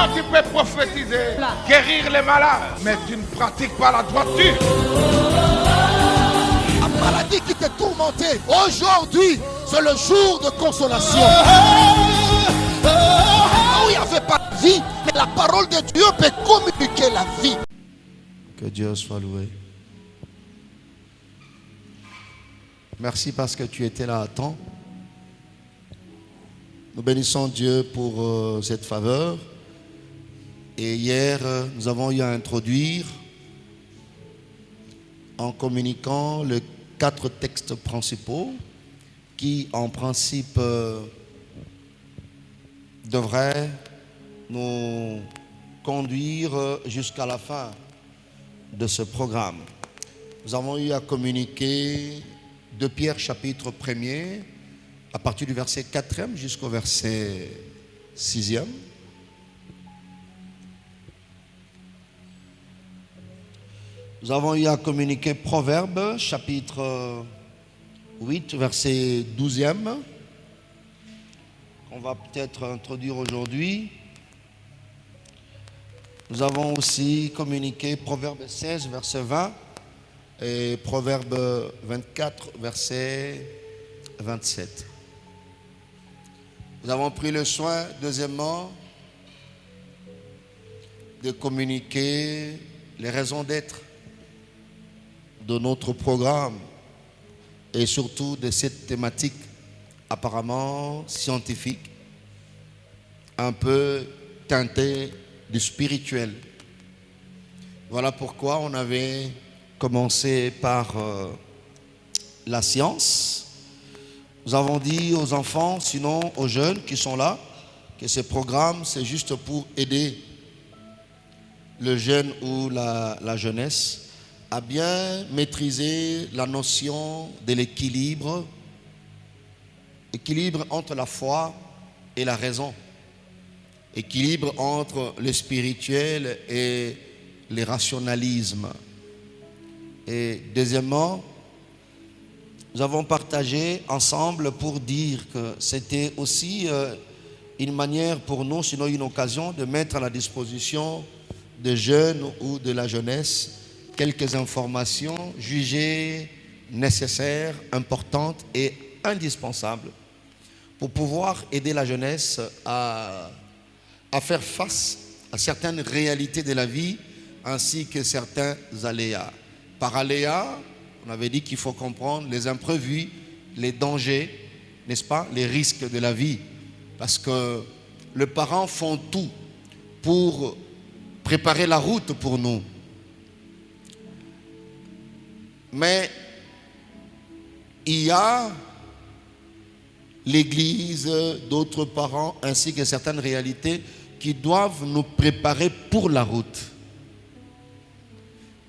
Toi, tu peux prophétiser, guérir les malades, mais tu ne pratiques pas la droiture. La maladie qui te tourmentait, aujourd'hui, c'est le jour de consolation. Où il n'y avait pas de vie, mais la parole de Dieu peut communiquer la vie. Que Dieu soit loué. Merci parce que tu étais là à temps. Nous bénissons Dieu pour cette faveur. Et hier, nous avons eu à introduire, en communiquant, les 4 textes principaux qui, en principe, devraient nous conduire jusqu'à la fin de ce programme. Nous avons eu à communiquer de Pierre chapitre 1er à partir du verset 4e jusqu'au verset 6e. Nous avons eu à communiquer Proverbes chapitre 8 verset 12e qu'on va peut-être introduire aujourd'hui. Nous avons aussi communiqué Proverbe 16 verset 20 et Proverbe 24 verset 27. Nous avons pris le soin, deuxièmement, de communiquer les raisons d'être de notre programme et surtout de cette thématique apparemment scientifique, un peu teintée du spirituel. Voilà pourquoi on avait commencé par la science. Nous avons dit aux enfants, sinon aux jeunes qui sont là, que ce programme c'est juste pour aider le jeune ou la jeunesse à bien maîtriser la notion de l'équilibre, équilibre entre la foi et la raison, équilibre entre le spirituel et le rationalisme. Et deuxièmement, nous avons partagé ensemble pour dire que c'était aussi une manière pour nous, sinon une occasion, de mettre à la disposition des jeunes ou de la jeunesse quelques informations jugées nécessaires, importantes et indispensables pour pouvoir aider la jeunesse à faire face à certaines réalités de la vie ainsi que certains aléas. Par aléas, on avait dit qu'il faut comprendre les imprévus, les dangers, n'est-ce pas, les risques de la vie. Parce que les parents font tout pour préparer la route pour nous. Mais il y a l'Église, d'autres parents, ainsi que certaines réalités qui doivent nous préparer pour la route.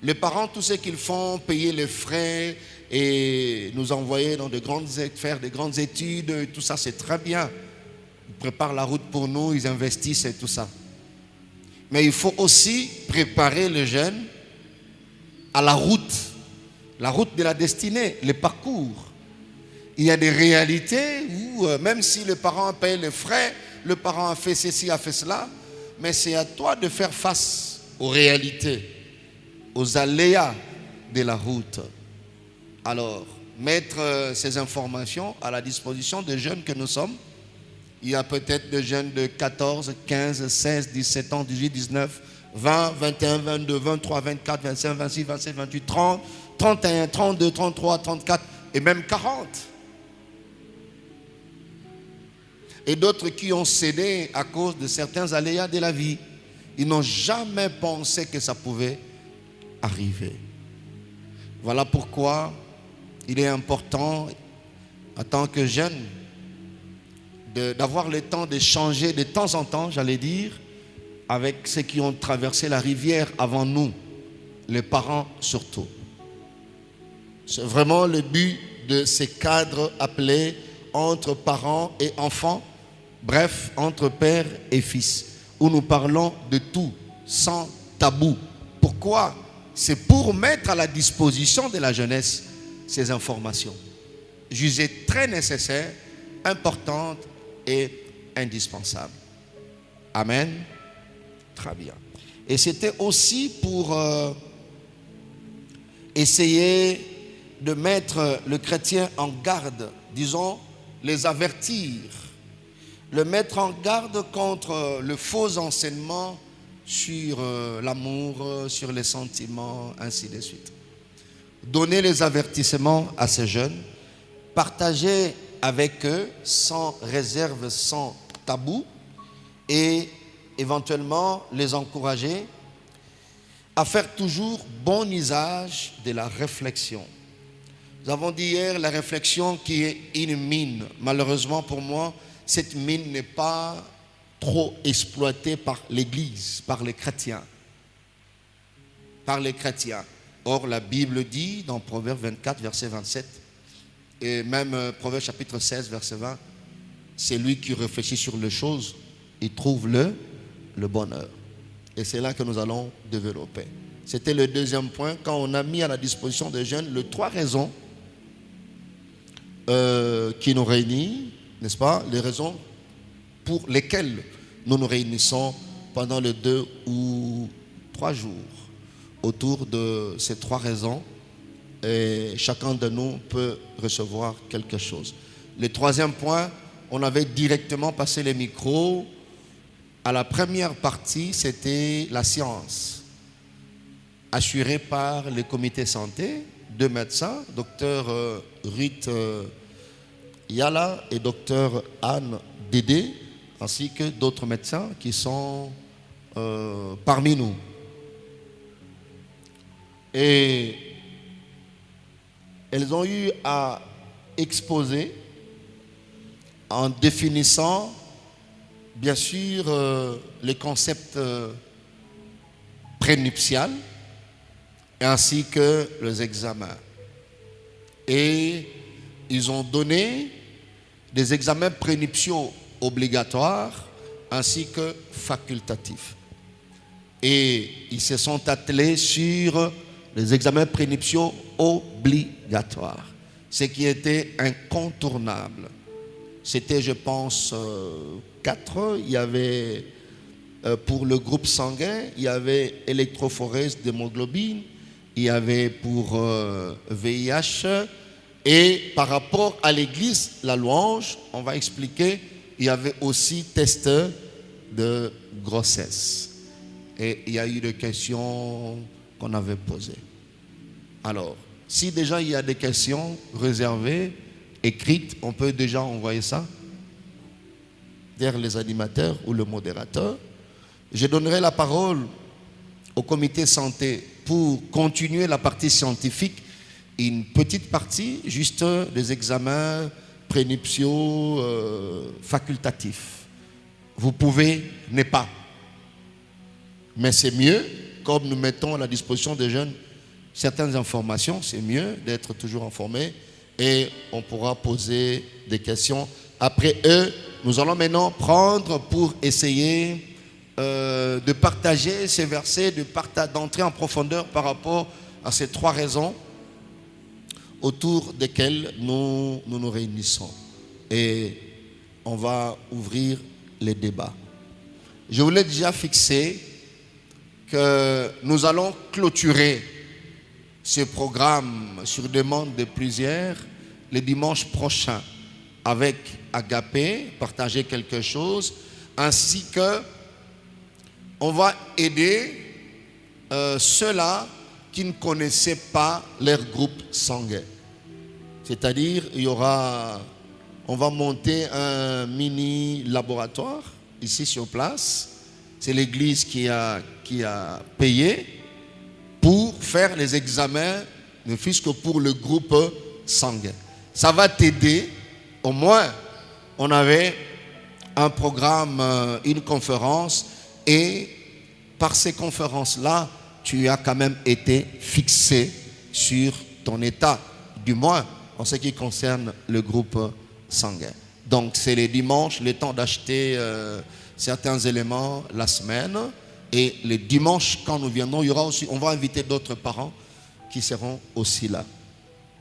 Les parents, tout ce qu'ils font, payer les frais et nous envoyer dans faire de grandes études, tout ça c'est très bien. Ils préparent la route pour nous, ils investissent et tout ça. Mais il faut aussi préparer les jeunes à la route de la destinée, le parcours. Il y a des réalités où même si le parent paye les frais, le parent a fait ceci, a fait cela, mais c'est à toi de faire face aux réalités, aux aléas de la route. Alors, mettre ces informations à la disposition des jeunes que nous sommes. Il y a peut-être des jeunes de 14, 15, 16, 17 ans, 18, 19, 20, 21, 22, 23, 24, 25, 26, 27, 28, 30, 31, 32, 33, 34 et même 40. Et d'autres qui ont cédé à cause de certains aléas de la vie. Ils n'ont jamais pensé que ça pouvait arriver. Voilà pourquoi il est important, en tant que jeune, d'avoir le temps d'échanger de temps en temps, j'allais dire, avec ceux qui ont traversé la rivière avant nous, les parents surtout. C'est vraiment le but de ces cadres appelés entre parents et enfants, bref, entre père et fils, où nous parlons de tout, sans tabou. Pourquoi? C'est pour mettre à la disposition de la jeunesse ces informations, jugées très nécessaires, importantes et indispensables. Amen. Très bien. Et c'était aussi pour essayer de mettre le chrétien en garde, disons, les avertir, le mettre en garde contre le faux enseignement sur l'amour, sur les sentiments, ainsi de suite. Donner les avertissements à ces jeunes, partager avec eux sans réserve, sans tabou, et éventuellement les encourager à faire toujours bon usage de la réflexion. Nous avons dit hier la réflexion qui est une mine. Malheureusement pour moi, cette mine n'est pas trop exploitée par l'Église, par les chrétiens. Par les chrétiens. Or, la Bible dit dans Proverbe 24, verset 27, et même Proverbe chapitre 16, verset 20, c'est lui qui réfléchit sur les choses, il trouve le bonheur. Et c'est là que nous allons développer. C'était le deuxième point, quand on a mis à la disposition des jeunes les 3 raisons qui nous réunissent, n'est-ce pas? Les raisons pour lesquelles nous nous réunissons pendant les 2 ou 3 jours. Autour de ces 3 raisons, et chacun de nous peut recevoir quelque chose. Le troisième point, on avait directement passé les micros. À la première partie, c'était la science, assurée par le comité santé, 2 médecins, docteur Ruth Yala et docteur Anne Dédé, ainsi que d'autres médecins qui sont parmi nous. Et elles ont eu à exposer en définissant bien sûr les concepts prénuptial ainsi que les examens. Et ils ont donné des examens prénuptiaux obligatoires ainsi que facultatifs. Et ils se sont attelés sur les examens prénuptiaux obligatoires, ce qui était incontournable. C'était, je pense, 4. Il y avait, pour le groupe sanguin, il y avait électrophorèse d'hémoglobine, il y avait pour VIH, et par rapport à l'église, la louange, on va expliquer, il y avait aussi test de grossesse. Et il y a eu des questions qu'on avait posées. Alors, si déjà il y a des questions réservées, écrites, on peut déjà envoyer ça vers les animateurs ou le modérateur. Je donnerai la parole au comité santé pour continuer la partie scientifique, une petite partie, juste des examens prénuptiaux facultatifs. Vous pouvez ne pas. Mais c'est mieux, comme nous mettons à la disposition des jeunes certaines informations, c'est mieux d'être toujours informé et on pourra poser des questions. Après eux, nous allons maintenant prendre pour essayer de partager ces versets, d'entrer en profondeur par rapport à ces 3 raisons autour desquelles nous nous réunissons. Et on va ouvrir les débats. Je voulais déjà fixer que nous allons clôturer ce programme sur demande de plusieurs le dimanche prochain avec Agapé, partager quelque chose, ainsi que on va aider ceux-là qui ne connaissaient pas leur groupe sanguin. C'est-à-dire, on va monter un mini laboratoire ici sur place. C'est l'église qui a payé pour faire les examens, ne fût-ce que pour le groupe sanguin. Ça va t'aider. Au moins, on avait un programme, une conférence, et par ces conférences-là, tu as quand même été fixé sur ton état, du moins en ce qui concerne le groupe sanguin. Donc, c'est les dimanches, le temps d'acheter certains éléments la semaine. Et les dimanches, quand nous viendrons, il y aura aussi, on va inviter d'autres parents qui seront aussi là.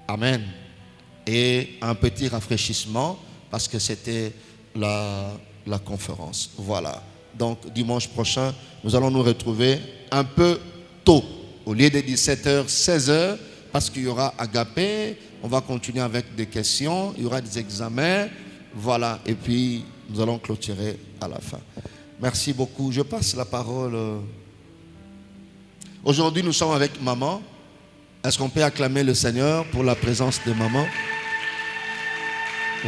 Amen. Et un petit rafraîchissement parce que c'était la conférence. Voilà. Donc dimanche prochain, nous allons nous retrouver un peu tôt, au lieu de 17h, 16h, parce qu'il y aura Agapé, on va continuer avec des questions, il y aura des examens, voilà, et puis nous allons clôturer à la fin. Merci beaucoup. Je passe la parole. Aujourd'hui, nous sommes avec maman. Est-ce qu'on peut acclamer le Seigneur pour la présence de maman?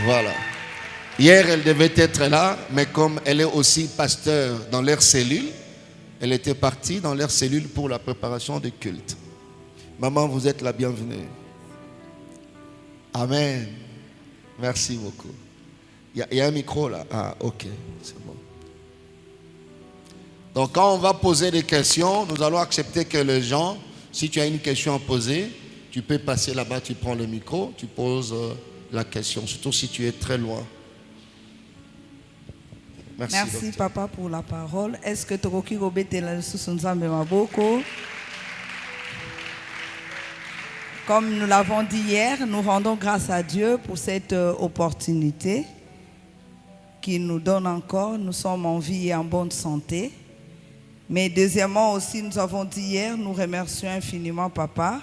Voilà. Hier, elle devait être là, mais comme elle est aussi pasteur dans leur cellule, elle était partie dans leur cellule pour la préparation du culte. Maman, vous êtes la bienvenue. Amen. Merci beaucoup. Il y a un micro là. Ah, ok, c'est bon. Donc, quand on va poser des questions, nous allons accepter que les gens, si tu as une question à poser, tu peux passer là-bas, tu prends le micro, tu poses la question, surtout si tu es très loin. Merci papa pour la parole. Est-ce que tu as Maboko? Comme nous l'avons dit hier, nous rendons grâce à Dieu pour cette opportunité qu'il nous donne encore. Nous sommes en vie et en bonne santé. Mais deuxièmement aussi, nous avons dit hier, nous remercions infiniment papa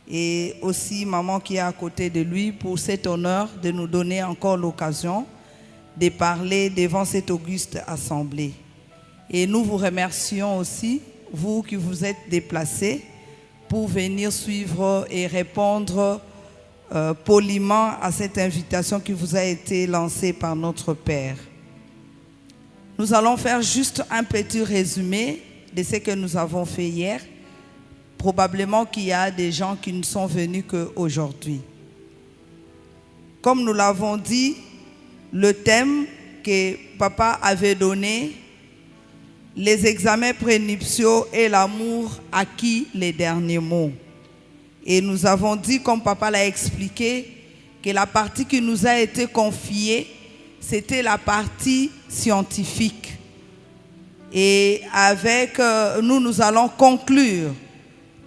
et aussi maman qui est à côté de lui pour cet honneur de nous donner encore l'occasion de parler devant cette auguste assemblée. Et nous vous remercions aussi, vous qui vous êtes déplacés pour venir suivre et répondre poliment à cette invitation qui vous a été lancée par notre Père. Nous allons faire juste un petit résumé de ce que nous avons fait hier. Probablement qu'il y a des gens qui ne sont venus qu'aujourd'hui. Comme nous l'avons dit, le thème que papa avait donné, les examens prénuptiaux et l'amour acquis les derniers mots. Et nous avons dit, comme papa l'a expliqué, que la partie qui nous a été confiée, c'était la partie scientifique. Et avec nous, nous allons conclure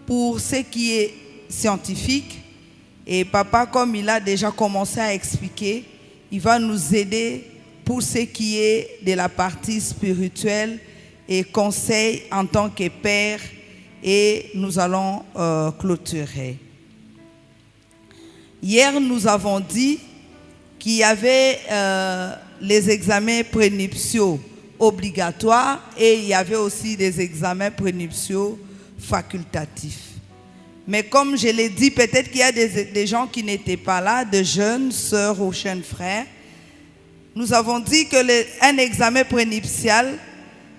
pour ce qui est scientifique. Et papa, comme il a déjà commencé à expliquer, il va nous aider pour ce qui est de la partie spirituelle et conseil en tant que père. Et nous allons clôturer. Hier, nous avons dit qu'il y avait les examens prénuptiaux obligatoires et il y avait aussi des examens prénuptiaux facultatifs. Mais comme je l'ai dit, peut-être qu'il y a des gens qui n'étaient pas là, de jeunes sœurs ou jeunes frères. Nous avons dit que un examen prénuptial,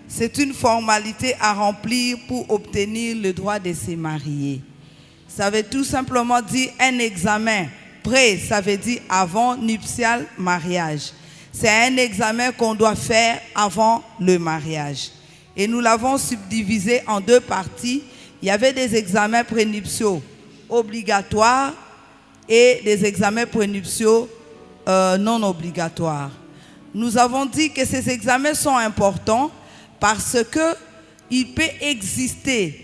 c'est une formalité à remplir pour obtenir le droit de se marier. Ça veut tout simplement dire un examen. Pré, ça veut dire avant nuptial, mariage. C'est un examen qu'on doit faire avant le mariage. Et nous l'avons subdivisé en deux parties. Il y avait des examens prénuptiaux obligatoires et des examens prénuptiaux non obligatoires. Nous avons dit que ces examens sont importants parce qu'il peut exister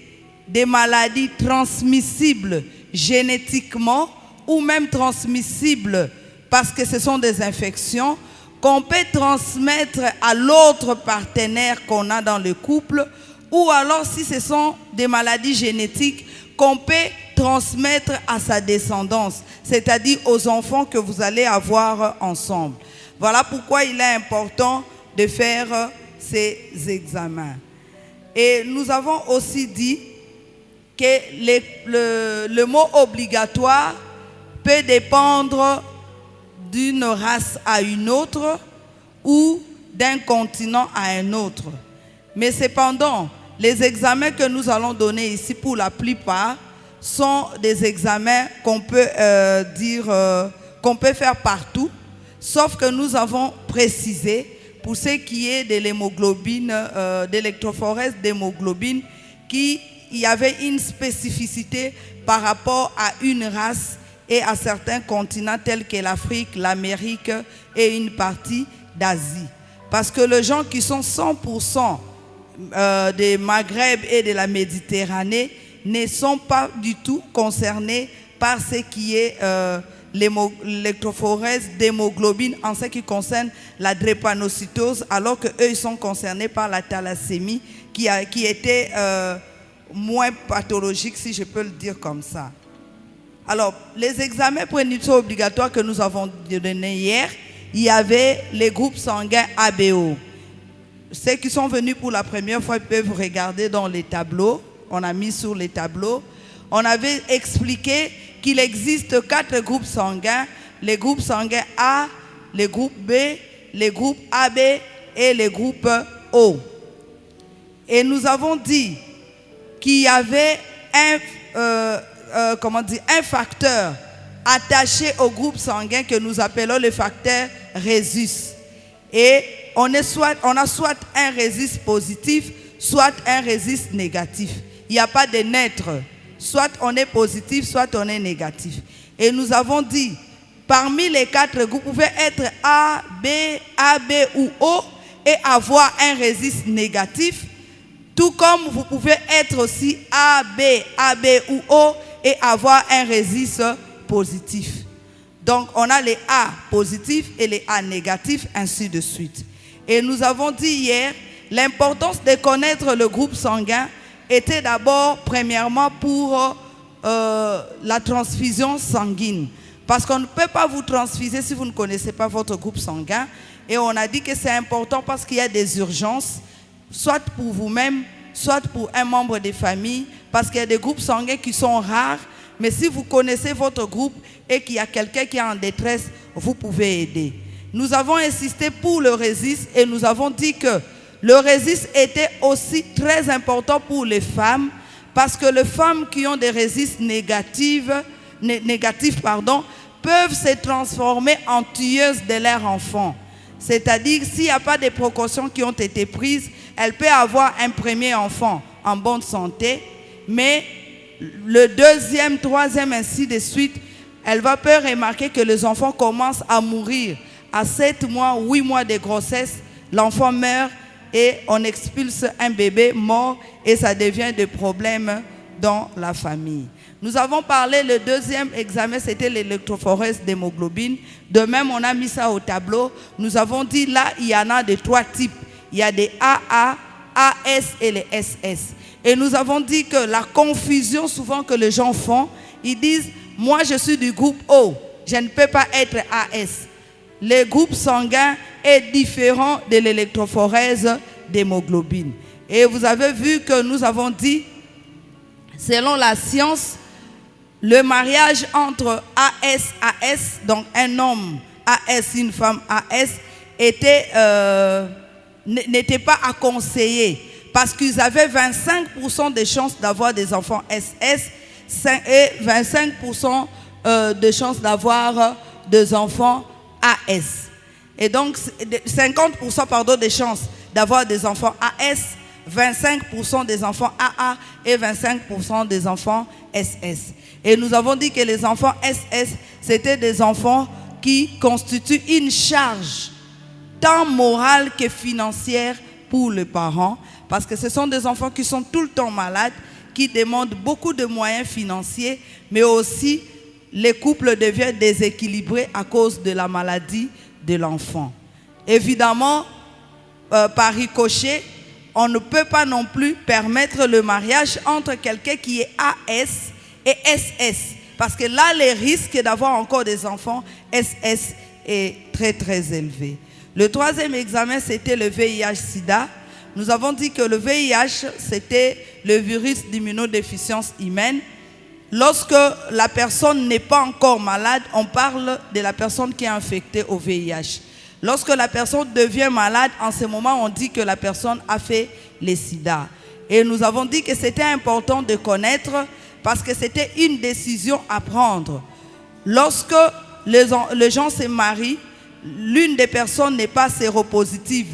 des maladies transmissibles génétiquement ou même transmissibles parce que ce sont des infections qu'on peut transmettre à l'autre partenaire qu'on a dans le couple, ou alors si ce sont des maladies génétiques qu'on peut transmettre à sa descendance, c'est-à-dire aux enfants que vous allez avoir ensemble. Voilà pourquoi il est important de faire ces examens. Et nous avons aussi dit que le mot obligatoire peut dépendre d'une race à une autre ou d'un continent à un autre. Mais cependant, les examens que nous allons donner ici, pour la plupart, sont des examens qu'on peut qu'on peut faire partout, sauf que nous avons précisé, pour ce qui est de l'hémoglobine, d'électrophorèse d'hémoglobine, qu'il y avait une spécificité par rapport à une race et à certains continents tels que l'Afrique, l'Amérique et une partie d'Asie. Parce que les gens qui sont 100% des Maghreb et de la Méditerranée ne sont pas du tout concernés par ce qui est l'électrophorèse d'hémoglobine en ce qui concerne la drépanocytose, alors qu'eux ils sont concernés par la thalassémie qui était moins pathologique, si je peux le dire comme ça. Alors, les examens prénuptiaux obligatoires que nous avons donnés hier, il y avait les groupes sanguins ABO. Ceux qui sont venus pour la première fois peuvent regarder dans les tableaux. On a mis sur les tableaux. On avait expliqué qu'il existe 4 groupes sanguins. Les groupes sanguins A, les groupes B, les groupes AB et les groupes O. Et nous avons dit qu'il y avait un facteur attaché au groupe sanguin que nous appelons le facteur Rhésus. Et on a soit un Rhésus positif, soit un Rhésus négatif. Il n'y a pas de neutre. Soit on est positif, soit on est négatif. Et nous avons dit, parmi les 4 groupes, vous pouvez être A, B, AB ou O et avoir un Rhésus négatif. Tout comme vous pouvez être aussi A, B, AB ou O et avoir un Rhésus positif. Donc, on a les A positifs et les A négatifs, ainsi de suite. Et nous avons dit hier, l'importance de connaître le groupe sanguin était d'abord, premièrement, pour la transfusion sanguine. Parce qu'on ne peut pas vous transfuser si vous ne connaissez pas votre groupe sanguin. Et on a dit que c'est important parce qu'il y a des urgences, soit pour vous-même, soit pour un membre des familles, parce qu'il y a des groupes sanguins qui sont rares. Mais si vous connaissez votre groupe et qu'il y a quelqu'un qui est en détresse, vous pouvez aider. Nous avons insisté pour le Rhésus et nous avons dit que le Rhésus était aussi très important pour les femmes parce que les femmes qui ont des Rhésus négatifs peuvent se transformer en tueuses de leurs enfants. C'est-à-dire s'il n'y a pas de précautions qui ont été prises, elle peut avoir un premier enfant en bonne santé, mais le deuxième, troisième, ainsi de suite, elle va peut remarquer que les enfants commencent à mourir. À 7 mois, 8 mois de grossesse, l'enfant meurt et on expulse un bébé mort et ça devient des problèmes dans la famille. Nous avons parlé, le deuxième examen, c'était l'électrophorèse d'hémoglobine. De même, on a mis ça au tableau. Nous avons dit là, il y en a de 3 types. Il y a des AA, AS et les SS. Et nous avons dit que la confusion souvent que les gens font, ils disent, moi je suis du groupe O, je ne peux pas être AS. Le groupe sanguin est différent de l'électrophorèse d'hémoglobine. Et vous avez vu que nous avons dit, selon la science, le mariage entre AS, donc un homme AS, une femme AS, n'était pas à conseiller parce qu'ils avaient 25% de chances d'avoir des enfants SS et 25% de chances d'avoir des enfants AS. Et donc 50% de chances d'avoir des enfants AS, 25% des enfants AA et 25% des enfants SS. Et nous avons dit que les enfants SS, c'était des enfants qui constituent une charge tant morale que financière pour les parents, parce que ce sont des enfants qui sont tout le temps malades, qui demandent beaucoup de moyens financiers, mais aussi les couples deviennent déséquilibrés à cause de la maladie de l'enfant. Évidemment, par ricochet, on ne peut pas non plus permettre le mariage entre quelqu'un qui est AS et SS, parce que là, le risque d'avoir encore des enfants SS est très très élevé. Le troisième examen, c'était le VIH-Sida. Nous avons dit que le VIH, c'était le virus d'immunodéficience humaine. Lorsque la personne n'est pas encore malade, on parle de la personne qui est infectée au VIH. Lorsque la personne devient malade, en ce moment, on dit que la personne a fait le sida. Et nous avons dit que c'était important de connaître parce que c'était une décision à prendre. Lorsque les gens se marient, l'une des personnes n'est pas séropositive.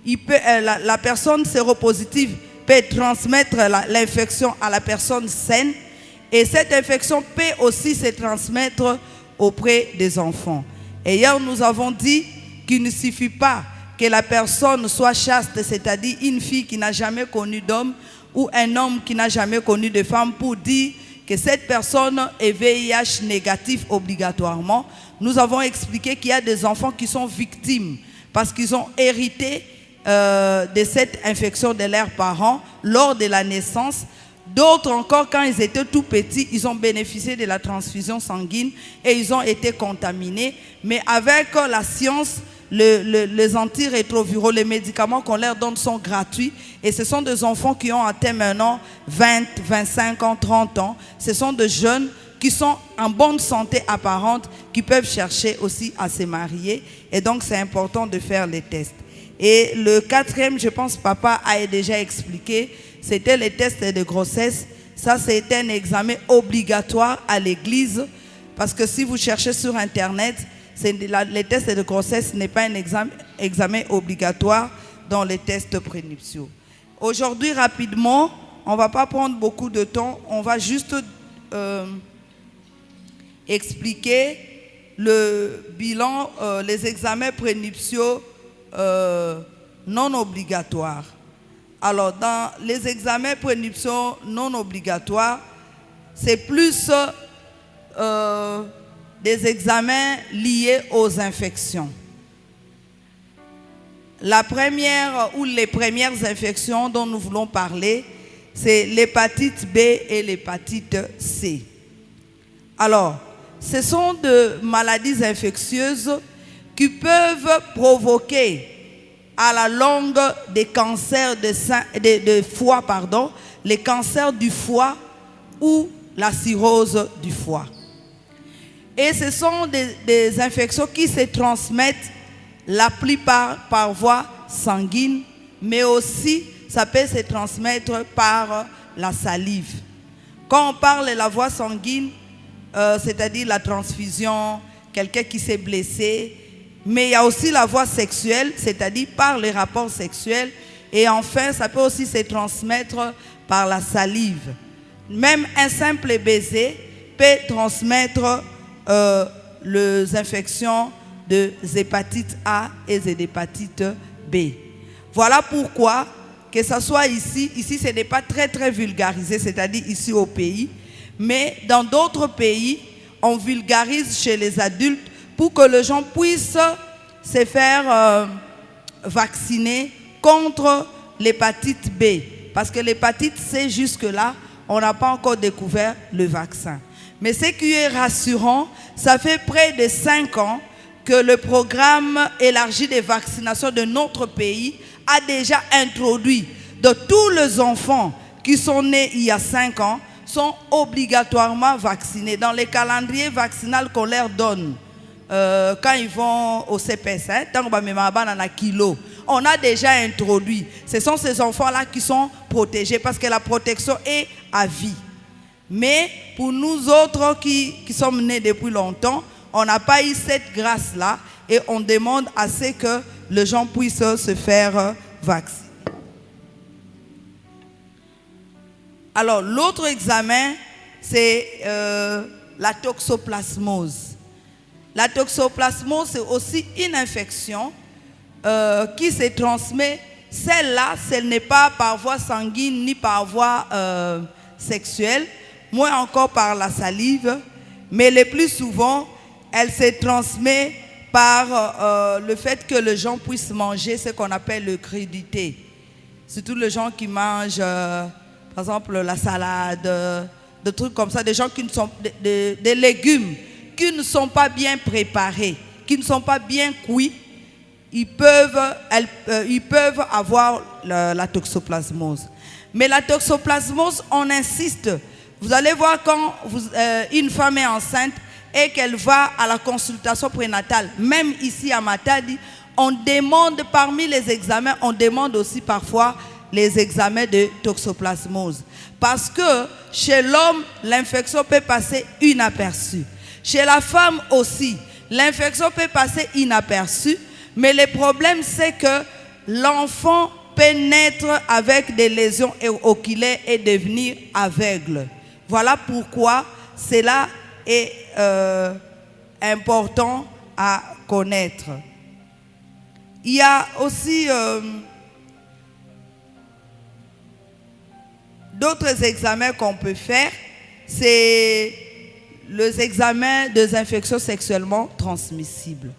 La personne séropositive peut transmettre l'infection à la personne saine et cette infection peut aussi se transmettre auprès des enfants. Et hier, nous avons dit qu'il ne suffit pas que la personne soit chaste, c'est-à-dire une fille qui n'a jamais connu d'homme ou un homme qui n'a jamais connu de femme pour dire que cette personne est VIH négatif obligatoirement. Nous avons expliqué qu'il y a des enfants qui sont victimes parce qu'ils ont hérité de cette infection de leurs parents lors de la naissance. D'autres encore, quand ils étaient tout petits, ils ont bénéficié de la transfusion sanguine et ils ont été contaminés. Mais avec la science, les antirétroviraux, les médicaments qu'on leur donne sont gratuits. Et ce sont des enfants qui ont atteint maintenant 20, 25 ans, 30 ans. Ce sont des jeunes qui sont en bonne santé apparente, qui peuvent chercher aussi à se marier. Et donc, c'est important de faire les tests. Et le quatrième, je pense, papa a déjà expliqué, c'était les tests de grossesse. Ça, c'était un examen obligatoire à l'église. Parce que si vous cherchez sur Internet, les tests de grossesse n'est pas un examen obligatoire dans les tests prénuptiaux. Aujourd'hui, rapidement, on ne va pas prendre beaucoup de temps. On va juste expliquer le bilan, les examens prénuptiaux non obligatoires. Alors, dans les examens prénuptiaux non obligatoires, c'est plus des examens liés aux infections. La première ou les premières infections dont nous voulons parler, c'est l'hépatite B et l'hépatite C. Alors, ce sont des maladies infectieuses qui peuvent provoquer à la longue des cancers de foie, les cancers du foie ou la cirrhose du foie. Et ce sont des infections qui se transmettent la plupart par voie sanguine, mais aussi ça peut se transmettre par la salive. Quand on parle de la voie sanguine, c'est-à-dire la transfusion, quelqu'un qui s'est blessé, mais il y a aussi la voie sexuelle, c'est-à-dire par les rapports sexuels, et enfin ça peut aussi se transmettre par la salive. Même un simple baiser peut transmettre les infections de hépatite A et d'hépatite B. Voilà pourquoi, que ce soit ici ce n'est pas très vulgarisé, c'est-à-dire ici au pays, mais dans d'autres pays, on vulgarise chez les adultes pour que les gens puissent se faire vacciner contre l'hépatite B. Parce que l'hépatite C, jusque-là, on n'a pas encore découvert le vaccin. Mais ce qui est rassurant, ça fait près de 5 ans que le programme élargi de vaccination de notre pays a déjà introduit de tous les enfants qui sont nés il y a 5 ans sont obligatoirement vaccinés dans les calendriers vaccinaux qu'on leur donne. Quand ils vont au CPS, on a déjà introduit. Ce sont ces enfants-là qui sont protégés parce que la protection est à vie. Mais pour nous autres qui sommes nés depuis longtemps, on n'a pas eu cette grâce-là et on demande à ce que les gens puissent se faire vacciner. Alors, l'autre examen, c'est la toxoplasmose. La toxoplasmose, c'est aussi une infection qui se transmet. Celle-là, ce n'est pas par voie sanguine ni par voie sexuelle, moins encore par la salive, mais le plus souvent, elle se transmet par le fait que les gens puissent manger ce qu'on appelle le crudité. Surtout les gens qui mangent, par exemple, la salade, des trucs comme ça, des gens qui ne sont des légumes qui ne sont pas bien préparés, qui ne sont pas bien cuits, ils peuvent avoir la toxoplasmose. Mais la toxoplasmose, on insiste. Vous allez voir quand une femme est enceinte et qu'elle va à la consultation prénatale, même ici à Matadi, on demande parmi les examens, on demande aussi parfois les examens de toxoplasmose. Parce que chez l'homme, l'infection peut passer inaperçue. Chez la femme aussi, l'infection peut passer inaperçue, mais le problème c'est que l'enfant peut naître avec des lésions oculaires et devenir aveugle. Voilà pourquoi cela est important à connaître. Il y a aussi d'autres examens qu'on peut faire. c'est les examens des infections sexuellement transmissibles.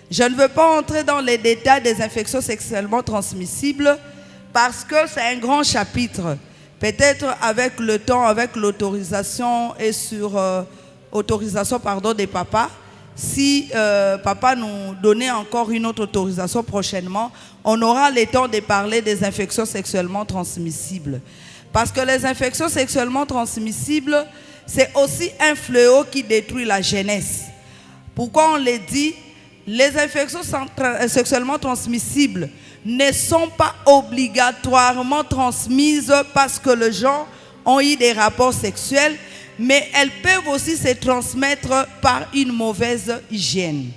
Je ne veux pas entrer dans les détails des infections sexuellement transmissibles parce que c'est un grand chapitre. Peut-être avec le temps, avec l'autorisation et sur autorisation des papas, si papa nous donnait encore une autre autorisation prochainement, on aura le temps de parler des infections sexuellement transmissibles. Parce que les infections sexuellement transmissibles, c'est aussi un fléau qui détruit la jeunesse. Pourquoi on le dit? Les infections sexuellement transmissibles ne sont pas obligatoirement transmises parce que les gens ont eu des rapports sexuels, mais elles peuvent aussi se transmettre par une mauvaise hygiène.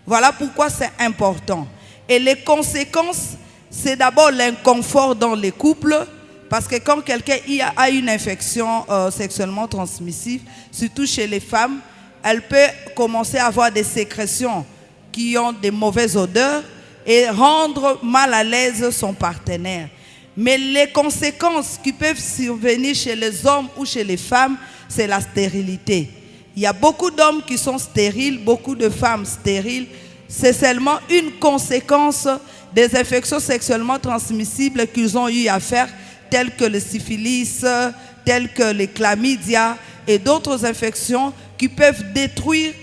Voilà pourquoi c'est important. Et les conséquences, c'est d'abord l'inconfort dans les couples, parce que quand quelqu'un a une infection sexuellement transmissible, surtout chez les femmes, elle peut commencer à avoir des sécrétions qui ont des mauvaises odeurs et rendre mal à l'aise son partenaire. Mais les conséquences qui peuvent survenir chez les hommes ou chez les femmes, c'est la stérilité. Il y a beaucoup d'hommes qui sont stériles, beaucoup de femmes stériles. C'est seulement une conséquence des infections sexuellement transmissibles qu'ils ont eu à faire, telles que le syphilis, telles que les chlamydia et d'autres infections qui peuvent détruire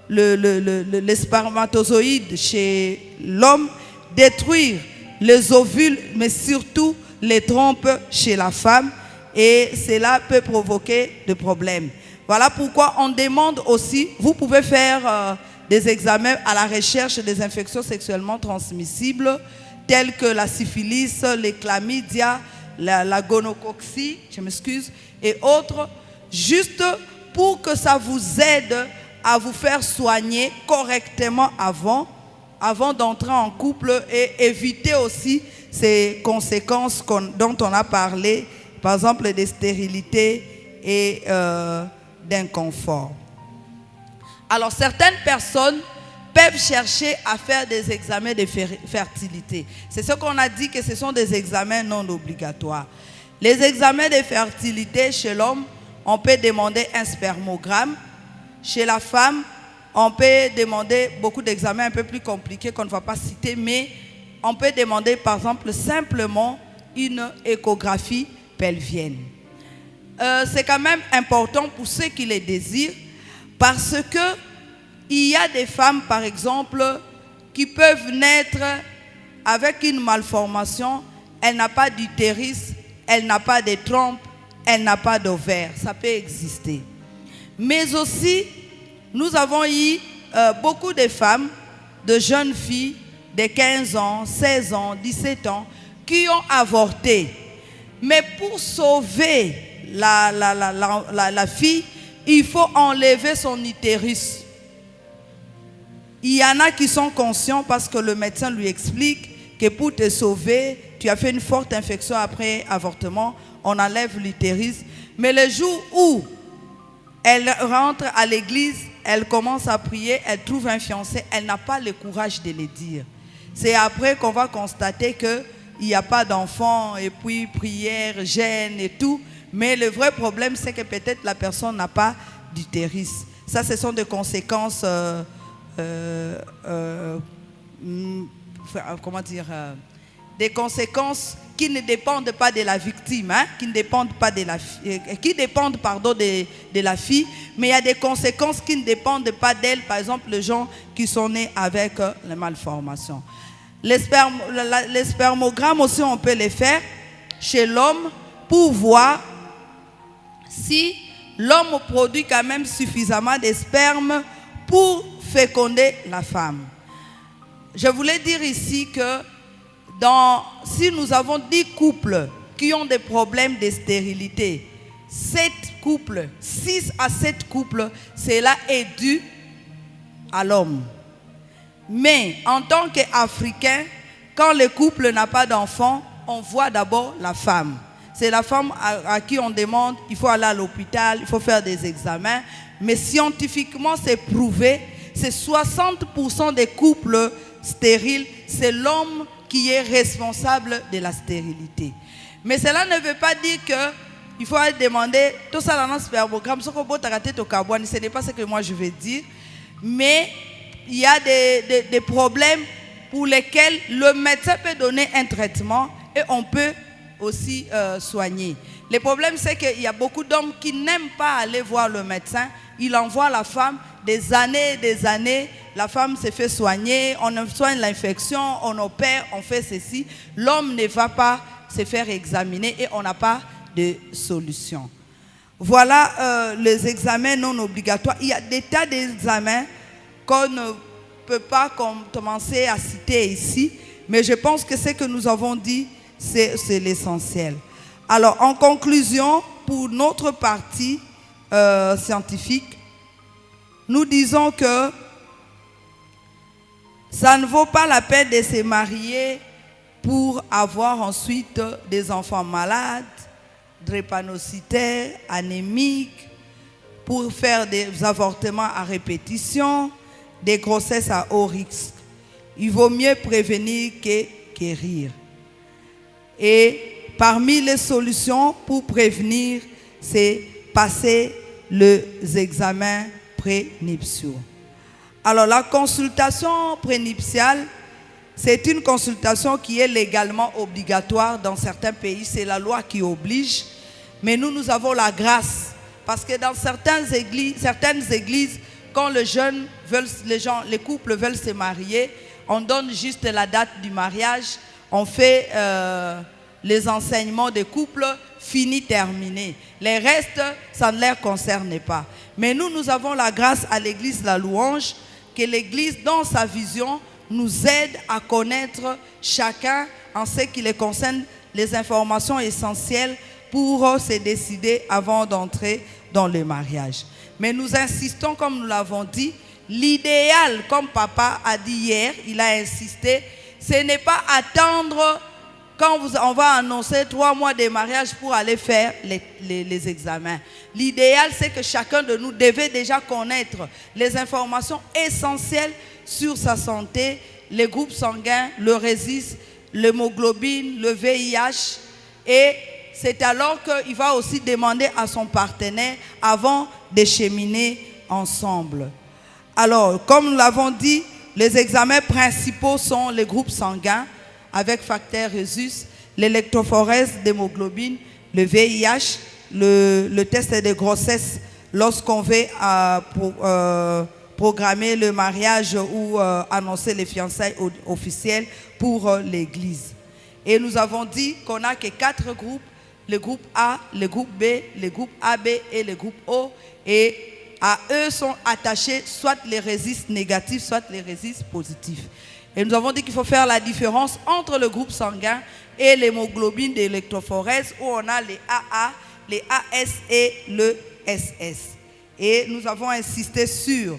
les spermatozoïdes chez l'homme, détruire les ovules, mais surtout les trompes chez la femme, et cela peut provoquer des problèmes. Voilà pourquoi on demande aussi, vous pouvez faire des examens à la recherche des infections sexuellement transmissibles, telles que la syphilis, les chlamydia, la gonococcie, je m'excuse, et autres, juste pour que ça vous aide à vous faire soigner correctement avant d'entrer en couple et éviter aussi ces conséquences dont on a parlé, par exemple des stérilités et d'inconfort. Alors certaines personnes peuvent chercher à faire des examens de fertilité. C'est ce qu'on a dit, que ce sont des examens non obligatoires. Les examens de fertilité chez l'homme, on peut demander un spermogramme. Chez la femme, on peut demander beaucoup d'examens un peu plus compliqués qu'on ne va pas citer, mais on peut demander par exemple simplement une échographie pelvienne. C'est quand même important pour ceux qui les désirent, parce que il y a des femmes par exemple qui peuvent naître avec une malformation. Elle n'a pas d'utérus, elle n'a pas de trompe, elle n'a pas d'ovaire. Ça peut exister. Mais aussi, nous avons eu beaucoup de femmes, de jeunes filles de 15 ans, 16 ans, 17 ans, qui ont avorté. Mais pour sauver la fille, il faut enlever son utérus. Il y en a qui sont conscients parce que le médecin lui explique que pour te sauver, tu as fait une forte infection après avortement, on enlève l'utérus. Mais le jour où elle rentre à l'église, elle commence à prier, elle trouve un fiancé, elle n'a pas le courage de le dire. C'est après qu'on va constater qu'il n'y a pas d'enfant, et puis prière, jeûne et tout. Mais le vrai problème, c'est que peut-être la personne n'a pas d'utérus. Ça, ce sont des conséquences, des conséquences qui ne dépendent pas de la victime, hein, qui dépendent de la fille, mais il y a des conséquences qui ne dépendent pas d'elle, par exemple les gens qui sont nés avec les malformations. Les spermogrammes aussi, on peut les faire chez l'homme pour voir si l'homme produit quand même suffisamment de sperme pour féconder la femme. Je voulais dire ici que si nous avons 10 couples qui ont des problèmes de stérilité, 7 couples, 6 à 7 couples, cela est dû à l'homme. Mais en tant qu'Africain, quand le couple n'a pas d'enfant, on voit d'abord la femme. C'est la femme à qui on demande, il faut aller à l'hôpital, il faut faire des examens. Mais scientifiquement, c'est prouvé, c'est 60% des couples stériles, c'est l'homme qui est responsable de la stérilité. Mais cela ne veut pas dire que il faut demander tout ça dans notre spermogramme. Ce n'est pas ce que moi je vais dire, mais il y a des problèmes pour lesquels le médecin peut donner un traitement et on peut aussi soigner. Le problème, c'est qu'il y a beaucoup d'hommes qui n'aiment pas aller voir le médecin. Il envoie la femme des années et des années. La femme se fait soigner, on soigne l'infection, on opère, on fait ceci. L'homme ne va pas se faire examiner et on n'a pas de solution. Voilà les examens non obligatoires. Il y a des tas d'examens qu'on ne peut pas commencer à citer ici, mais je pense que ce que nous avons dit, c'est l'essentiel. Alors, en conclusion, pour notre partie scientifique, nous disons que ça ne vaut pas la peine de se marier pour avoir ensuite des enfants malades, drépanocytaires, anémiques, pour faire des avortements à répétition, des grossesses à haut risque. Il vaut mieux prévenir que guérir. Et parmi les solutions pour prévenir, c'est passer les examens prénuptiaux. Alors la consultation prénuptiale, c'est une consultation qui est légalement obligatoire dans certains pays. C'est la loi qui oblige. Mais nous avons la grâce. Parce que dans certaines églises, quand les couples veulent se marier, on donne juste la date du mariage, on fait les enseignements des couples, fini, terminé. Les restes, ça ne les concerne pas. Mais nous avons la grâce à l'église La Louange, que l'église, dans sa vision, nous aide à connaître chacun en ce qui les concerne, les informations essentielles pour se décider avant d'entrer dans le mariage. Mais nous insistons, comme nous l'avons dit, l'idéal, comme papa a dit hier, il a insisté, ce n'est pas attendre quand on va annoncer 3 mois de mariage pour aller faire les examens. L'idéal, c'est que chacun de nous devait déjà connaître les informations essentielles sur sa santé, les groupes sanguins, le résistant, l'hémoglobine, le VIH. Et c'est alors qu'il va aussi demander à son partenaire avant de cheminer ensemble. Alors, comme nous l'avons dit, les examens principaux sont les groupes sanguins avec facteur rhésus, l'électrophorèse d'hémoglobine, le VIH, le test de grossesse lorsqu'on veut programmer le mariage ou annoncer les fiançailles officielles pour l'église. Et nous avons dit qu'on n'a que 4 groupes, le groupe A, le groupe B, le groupe AB et le groupe O. Et à eux sont attachés soit les résistes négatifs, soit les résistes positifs. Et nous avons dit qu'il faut faire la différence entre le groupe sanguin et l'hémoglobine d'électrophorèse, où on a les AA, les AS et le SS. Et nous avons insisté sur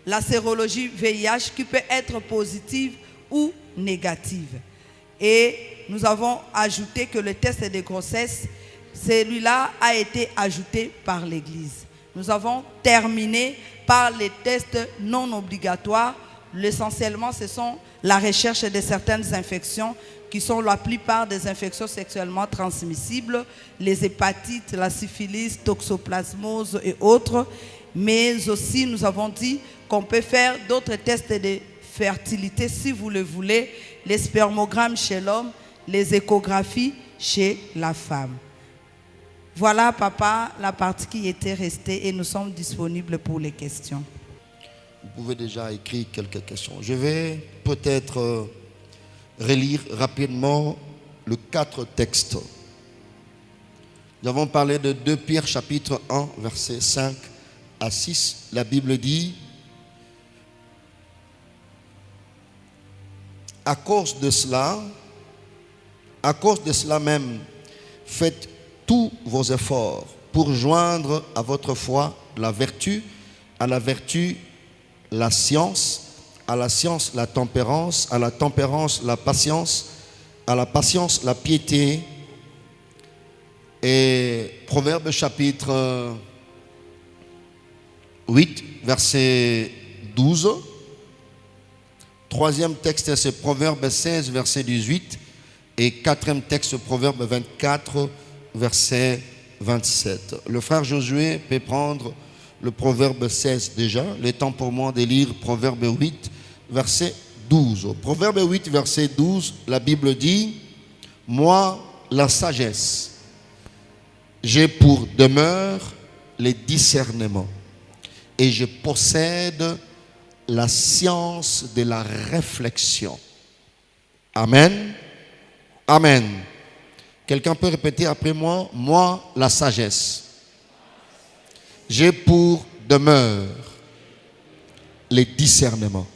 la sérologie VIH qui peut être positive ou négative. Et nous avons ajouté que le test de grossesse, celui-là a été ajouté par l'Église. Nous avons terminé par les tests non obligatoires. Essentiellement, ce sont la recherche de certaines infections qui sont la plupart des infections sexuellement transmissibles, les hépatites, la syphilis, toxoplasmose et autres. Mais aussi, nous avons dit qu'on peut faire d'autres tests de fertilité si vous le voulez, les spermogrammes chez l'homme, les échographies chez la femme. Voilà, papa, la partie qui était restée et nous sommes disponibles pour les questions. Vous pouvez déjà écrire quelques questions. Je vais peut-être relire rapidement les 4 textes. Nous avons parlé de 2 Pierre chapitre 1, versets 5 à 6. La Bible dit: à cause de cela même, faites tous vos efforts pour joindre à votre foi la vertu, à la vertu la science, à la science la tempérance, à la tempérance la patience, à la patience la piété. Et Proverbe chapitre 8, verset 12. Troisième texte, c'est Proverbe 16, verset 18. Et quatrième texte, Proverbe 24, verset 27. Le frère Josué peut prendre le proverbe 16 déjà. Il est temps pour moi de lire proverbe 8, verset 12. Au proverbe 8, verset 12, la Bible dit: moi, la sagesse, j'ai pour demeure les discernements et je possède la science de la réflexion. Amen. Amen. Quelqu'un peut répéter après moi? Moi, la sagesse, j'ai pour demeure les discernements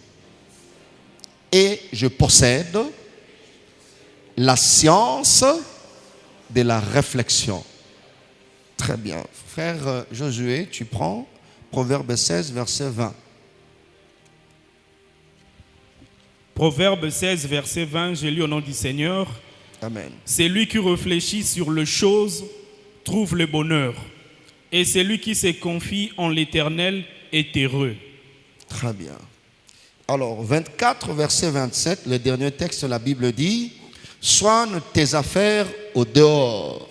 et je possède la science de la réflexion. Très bien. Frère Josué, tu prends Proverbe 16, verset 20. Proverbe 16, verset 20, je lis au nom du Seigneur. Amen. Celui qui réfléchit sur les choses trouve le bonheur, et celui qui se confie en l'Éternel est heureux. Très bien. Alors, 24, verset 27, le dernier texte de la Bible dit: soigne tes affaires au dehors,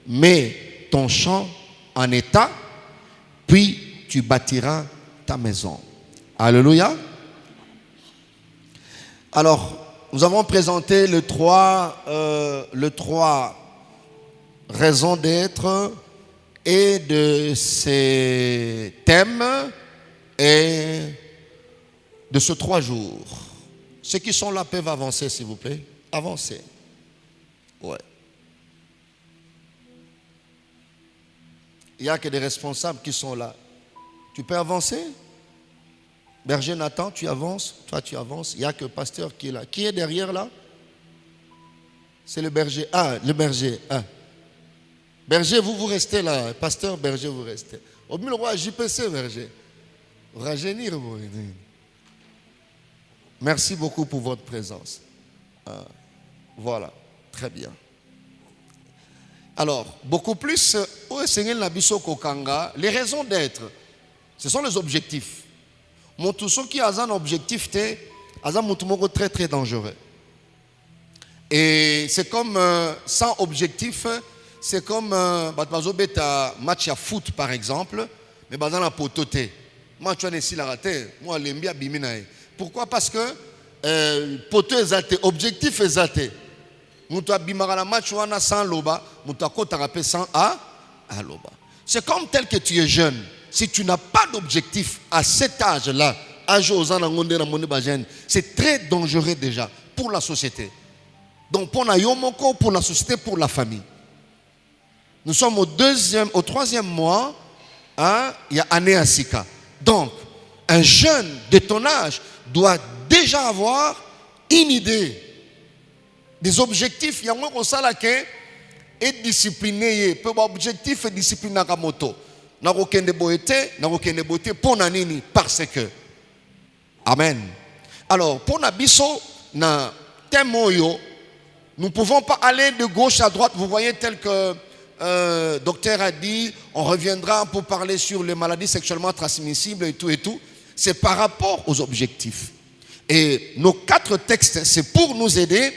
mets ton champ en état, puis tu bâtiras ta maison. Alléluia. Alors, nous avons présenté les trois raisons d'être et de ces thèmes et de ces 3 jours. Ceux qui sont là peuvent avancer, s'il vous plaît. Avancez. Ouais. Il n'y a que des responsables qui sont là. Tu peux avancer? Berger Nathan, tu avances. Toi, tu avances. Il n'y a que le pasteur qui est là. Qui est derrière là? C'est le berger. Ah, le berger. Ah. Berger, vous restez là. Pasteur, berger, vous restez. Au milieu, le roi JPC, berger. Rajeunir, vous. Merci beaucoup pour votre présence. Ah. Voilà. Très bien. Alors, beaucoup plus, les raisons d'être, ce sont les objectifs. Mon tout ce qui a un objectif, c'est très très dangereux. Et c'est comme sans objectif, c'est comme un match à foot par exemple, mais dans la pototé. Moi, tu as ici la raté. Moi, l'embia biminae. Pourquoi? Parce que poteau est zaté, objectif est zaté. Moutou abimara la match wana sans loba, moutou akotarapé sans a loba. C'est comme tel que tu es jeune. Si tu n'as pas d'objectif à cet âge-là, c'est très dangereux déjà pour la société. Donc pour la yomoko, pour la société, pour la famille. Nous sommes au 3e mois, il y a année à Sika. Donc, un jeune de ton âge doit déjà avoir une idée des objectifs. Il y a un constat qui est discipliné. Peu objectif et discipliné à moto. Parce que. Amen. Alors, pour Nabiso, na temoyo, nous ne pouvons pas aller de gauche à droite. Vous voyez, tel que le docteur a dit, on reviendra pour parler sur les maladies sexuellement transmissibles et tout et tout. C'est par rapport aux objectifs. Et nos 4 textes, c'est pour nous aider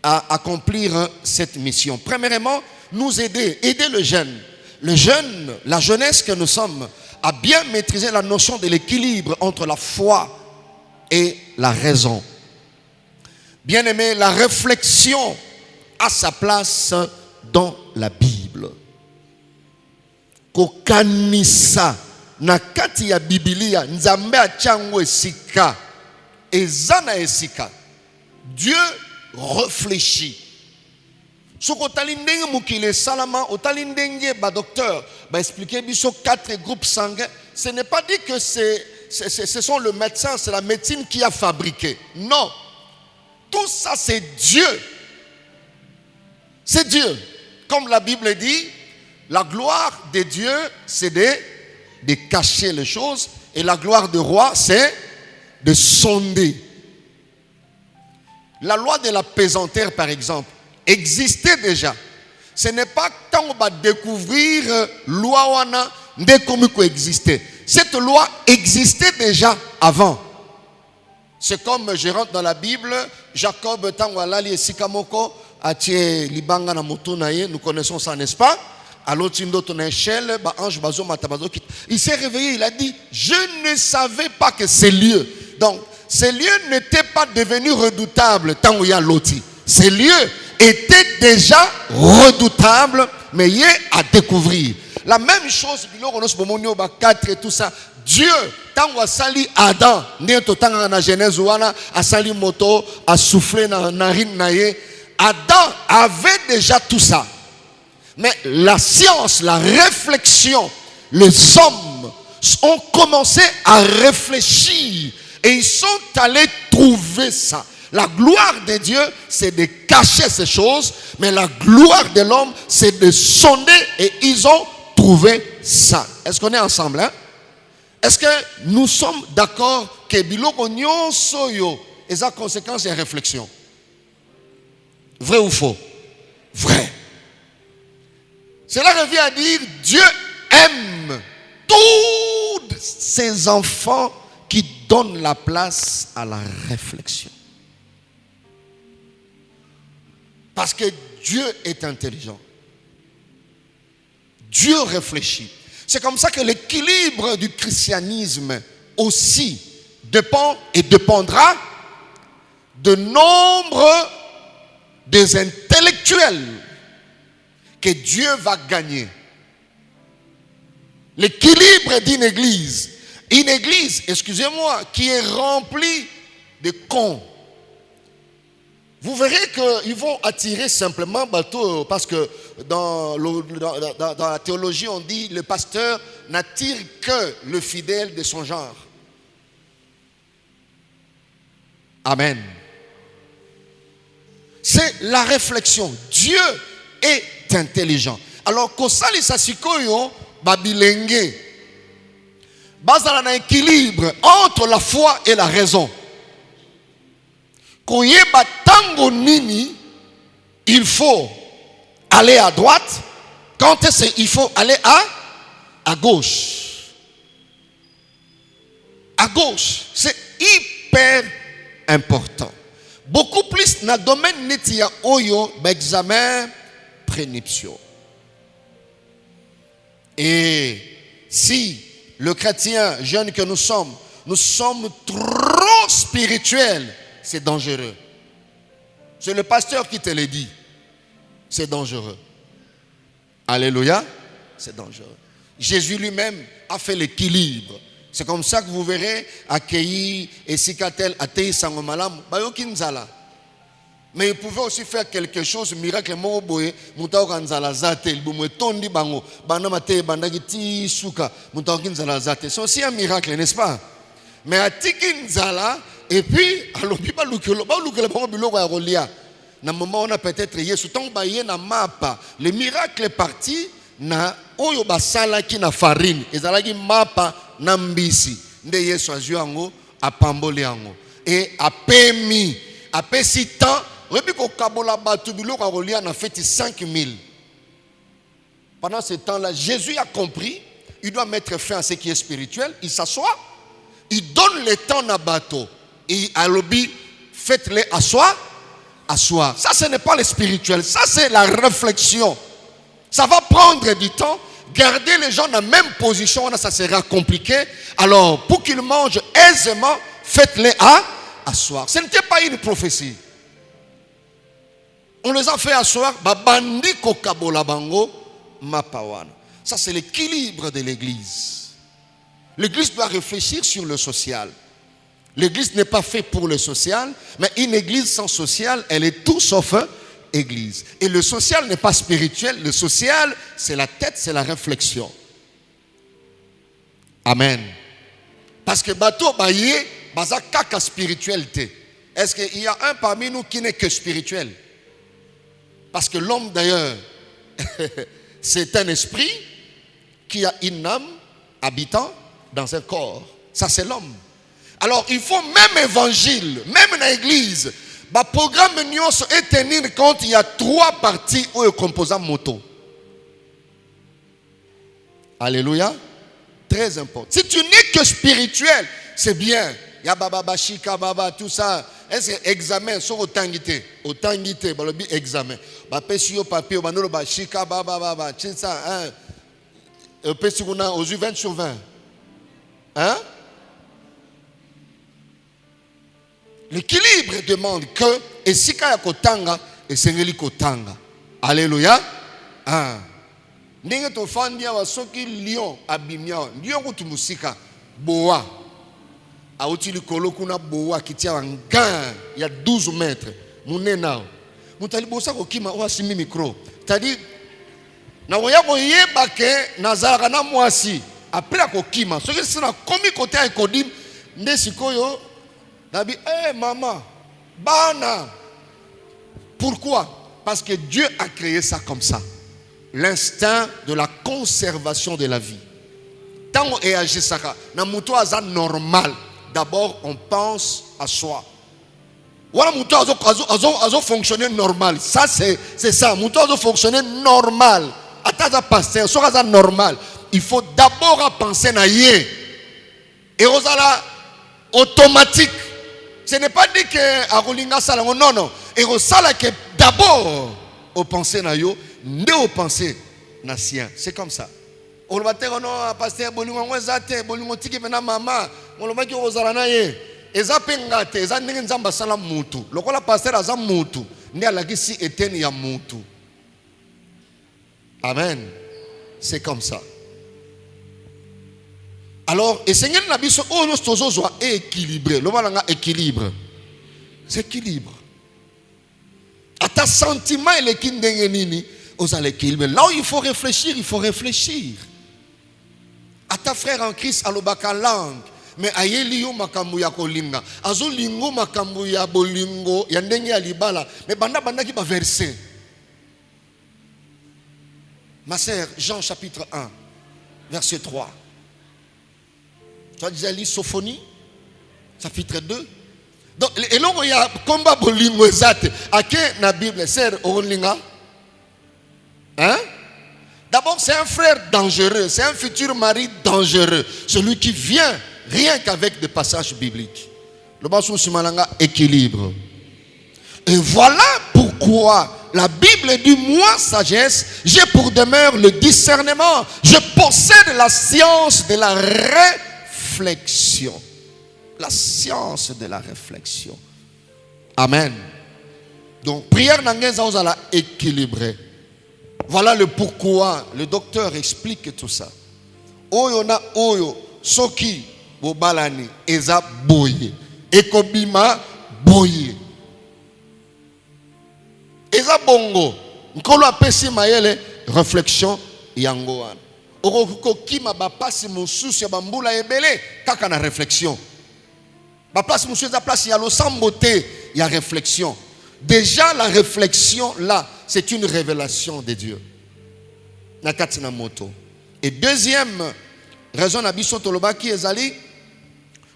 à accomplir cette mission. Premièrement, nous aider le jeune. Le jeune, la jeunesse que nous sommes, a bien maîtrisé la notion de l'équilibre entre la foi et la raison. Bien aimé, la réflexion a sa place dans la Bible. Kokanisa nakati ya Biblia nzambe achango esika ezana esika. Dieu réfléchit. Ce n'est pas dit que ce sont le médecin, c'est la médecine qui a fabriqué. Non. Tout ça, c'est Dieu. C'est Dieu. Comme la Bible dit, la gloire de Dieu, c'est de cacher les choses. Et la gloire du roi, c'est de sonder. La loi de la pesanteur, par exemple, existait déjà. Ce n'est pas tant on va découvrir loi wana de comme existait. Cette loi existait déjà avant. C'est comme je rentre dans la Bible, Jacob tangwalali esikamoko atie libanga na moto na ye, nous connaissons ça, n'est-ce pas? à l'autre ton échelle, il s'est réveillé, il a dit, je ne savais pas que ces lieux, donc ces lieux n'étaient pas devenus redoutables tant qu'il y a loti. Ces lieux étaient déjà redoutables, mais il y a à découvrir. La même chose, 4 et tout ça. Dieu, tant qu'on a sali Adam, tant na Genèse a sali moto, a soufflé dans narine naie. Adam avait déjà tout ça. Mais la science, la réflexion, les hommes ont commencé à réfléchir et ils sont allés trouver ça. La gloire de Dieu, c'est de cacher ces choses, mais la gloire de l'homme, c'est de sonder et ils ont trouvé ça. Est-ce qu'on est ensemble, hein? Est-ce que nous sommes d'accord que biloko nyonso yo et sa conséquence et réflexion? Vrai ou faux? Vrai. Cela revient à dire Dieu aime tous ses enfants qui donnent la place à la réflexion. Parce que Dieu est intelligent. Dieu réfléchit. C'est comme ça que l'équilibre du christianisme aussi dépend et dépendra de nombre des intellectuels que Dieu va gagner. L'équilibre d'une église, excusez-moi, qui est remplie de cons. Vous verrez qu'ils vont attirer simplement bateau parce que dans la théologie on dit le pasteur n'attire que le fidèle de son genre. Amen. C'est la réflexion. Dieu est intelligent. Alors kosali sasikoyo babilenge bazala na équilibre entre la foi et la raison. Koyeba tango nini, il faut aller à droite. Quand il faut aller à gauche. À gauche, c'est hyper important. Beaucoup plus dans le domaine netia oyo examen prénuptiaux. Et si le chrétien jeune que nous sommes trop spirituels, c'est dangereux. C'est le pasteur qui te le dit. C'est dangereux. Alléluia. C'est dangereux. Jésus lui-même a fait l'équilibre. C'est comme ça que vous verrez accueillir et sikatel atei sangomalam bayokinzala. Mais il pouvait aussi faire quelque chose miracle moboye mutao kanzala zate ilbumwe tondi bango banamate bandagiti suka mutao kinzala zate. C'est aussi un miracle, n'est-ce pas? Mais atikinzala et puis alobi ba lukelo bango biloko ya rolia. Na moment on a peut-être Yesu tant baye na mapa. Le miracle est parti na oyo basala ki na farine ezalaki mapa na mbisi nde Yesu azwi yango apamboli yango et apemi apesi temps rebi ko kabola batu biloko rolia na feti 5000. Pendant ce temps-là, Jésus a compris, il doit mettre fin à ce qui est spirituel, il s'assoit, il donne le temps na bateau et à l'obi faites-les asseoir. Ça ce n'est pas le spirituel, ça c'est la réflexion. Ça va prendre du temps. Garder les gens dans la même position, ça sera compliqué. Alors, pour qu'ils mangent aisément, faites-les asseoir. Ce n'était pas une prophétie. On les a fait asseoir. Babandi kokabola bango mapawana. Ça, c'est l'équilibre de l'église. L'église doit réfléchir sur le social. L'église n'est pas faite pour le social, mais une église sans social, elle est tout sauf église. Et le social n'est pas spirituel, le social c'est la tête, c'est la réflexion. Amen. Parce que bateau baye baza kaka spiritualité. Est-ce qu'il y a un parmi nous qui n'est que spirituel? Parce que l'homme d'ailleurs c'est un esprit qui a une âme habitant dans un corps. Ça c'est l'homme. Alors il faut même évangile, même dans l'église. Le programme est tenir compte, il y a 3 parties où composant moto. Alléluia. Très important. Si tu n'es que spirituel, c'est bien. Il y a baba bashika baba tout ça. Est-ce que examen sur autant-guité, balobi examen. Ba pesi yo papier, ba nolo ba chika ba ça hein. Pesi kuna aux 20 sur 20. Hein? L'équilibre demande que et si kaya kotanga et sengeli kotanga. Alléluia. Ah. Ndenge to fandia wa soki lion abimia. Lion kutu musika boa. Aouti likolo kuna boa kitia ngan ya 12 mètres. Munena. Mutali bosa ko kima o asimi micro. C'est-à-dire na woya ko yeba ke nazara na mwasi. Après ko kima. Soki sina komi côté a kodim nde sikoyo nabi maman bana. Pourquoi? Parce que Dieu a créé ça comme ça. L'instinct de la conservation de la vie. Tant on réagit ça, na muto aza normal. D'abord, on pense à soi. Voilà muto azo fonctionner normal. Ça c'est ça. Muto azo fonctionner normal. Ataza passer, so aza normal. Il faut d'abord penser na yé. Et osala automatique. Ce n'est pas dit que arolinga sala non. Et osala que d'abord au penser na yo, ne au penser na sien. C'est comme ça. On va dire non pasteur bolingo ngwezate bolingo tiki pena mama, on va dire ozala na ye. Eza pengate, eza ndenge nzamba sala mutu. Lokola pasteur aza mutu, ndi alakisi eteni ya mutu. Amen. C'est comme ça. Alors, et Seigneur na biso o no stozo zo équilibré. Le malanga équilibre. C'est équilibre. À ta sentiment et les kindengenini, aux l'équilibre. Là où il faut réfléchir, il faut réfléchir. À ta frère en Christ, à l'obaka langue. Mais ayeli yo makambu ya kolinga. Azo lingo makambu ya bolingo, ya ndenge ya libala. Mais banda ki ba verset. Ma sœur, Jean chapitre 1, verset 3. Tu as déjà lu Sophonie, chapitre 2. Donc, et là, il y a combat bolingo exact. À quelle la Bible sert au linga? Hein? D'abord, c'est un frère dangereux, c'est un futur mari dangereux. Celui qui vient rien qu'avec des passages bibliques. Le basou simalanga équilibre. Et voilà pourquoi la Bible dit moi, sagesse, j'ai pour demeure le discernement. Je possède la science de la réflexion. La science de la réflexion. Amen. Donc, prière n'angeza osala équilibrée. Voilà le pourquoi le docteur explique tout ça. Oyo na oyo soki bobalani eza boye. Ekobima boye. Eza bongo. Nkolo apesi mayele réflexion yango wana. Oko kima ba pasi mosusu ya bambula ebele kaka na réflexion. Ma place, monsieur, la place, il y a le sans beauté, il y a réflexion. Déjà, la réflexion, là, c'est une révélation de Dieu. Nakatina moto. Et deuxième raison, nabiso tolobaki ezali,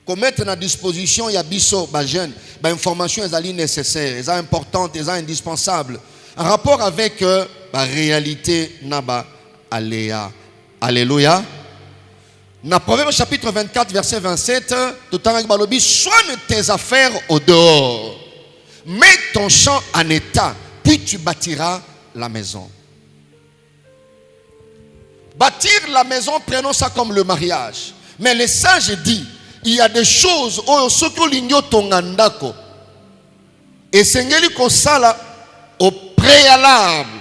qu'on mette à disposition, il y a biso, ba jeune, ba information ezali nécessaire, est importante, est indispensable. En rapport avec la réalité, naba, aléa. Alléluia. Dans Proverbe chapitre 24, verset 27, soigne tes affaires au dehors. Mets ton champ en état, puis tu bâtiras la maison. Bâtir la maison, prenons ça comme le mariage. Mais les sages disent, il y a des choses, et sengeli ko sala au préalable.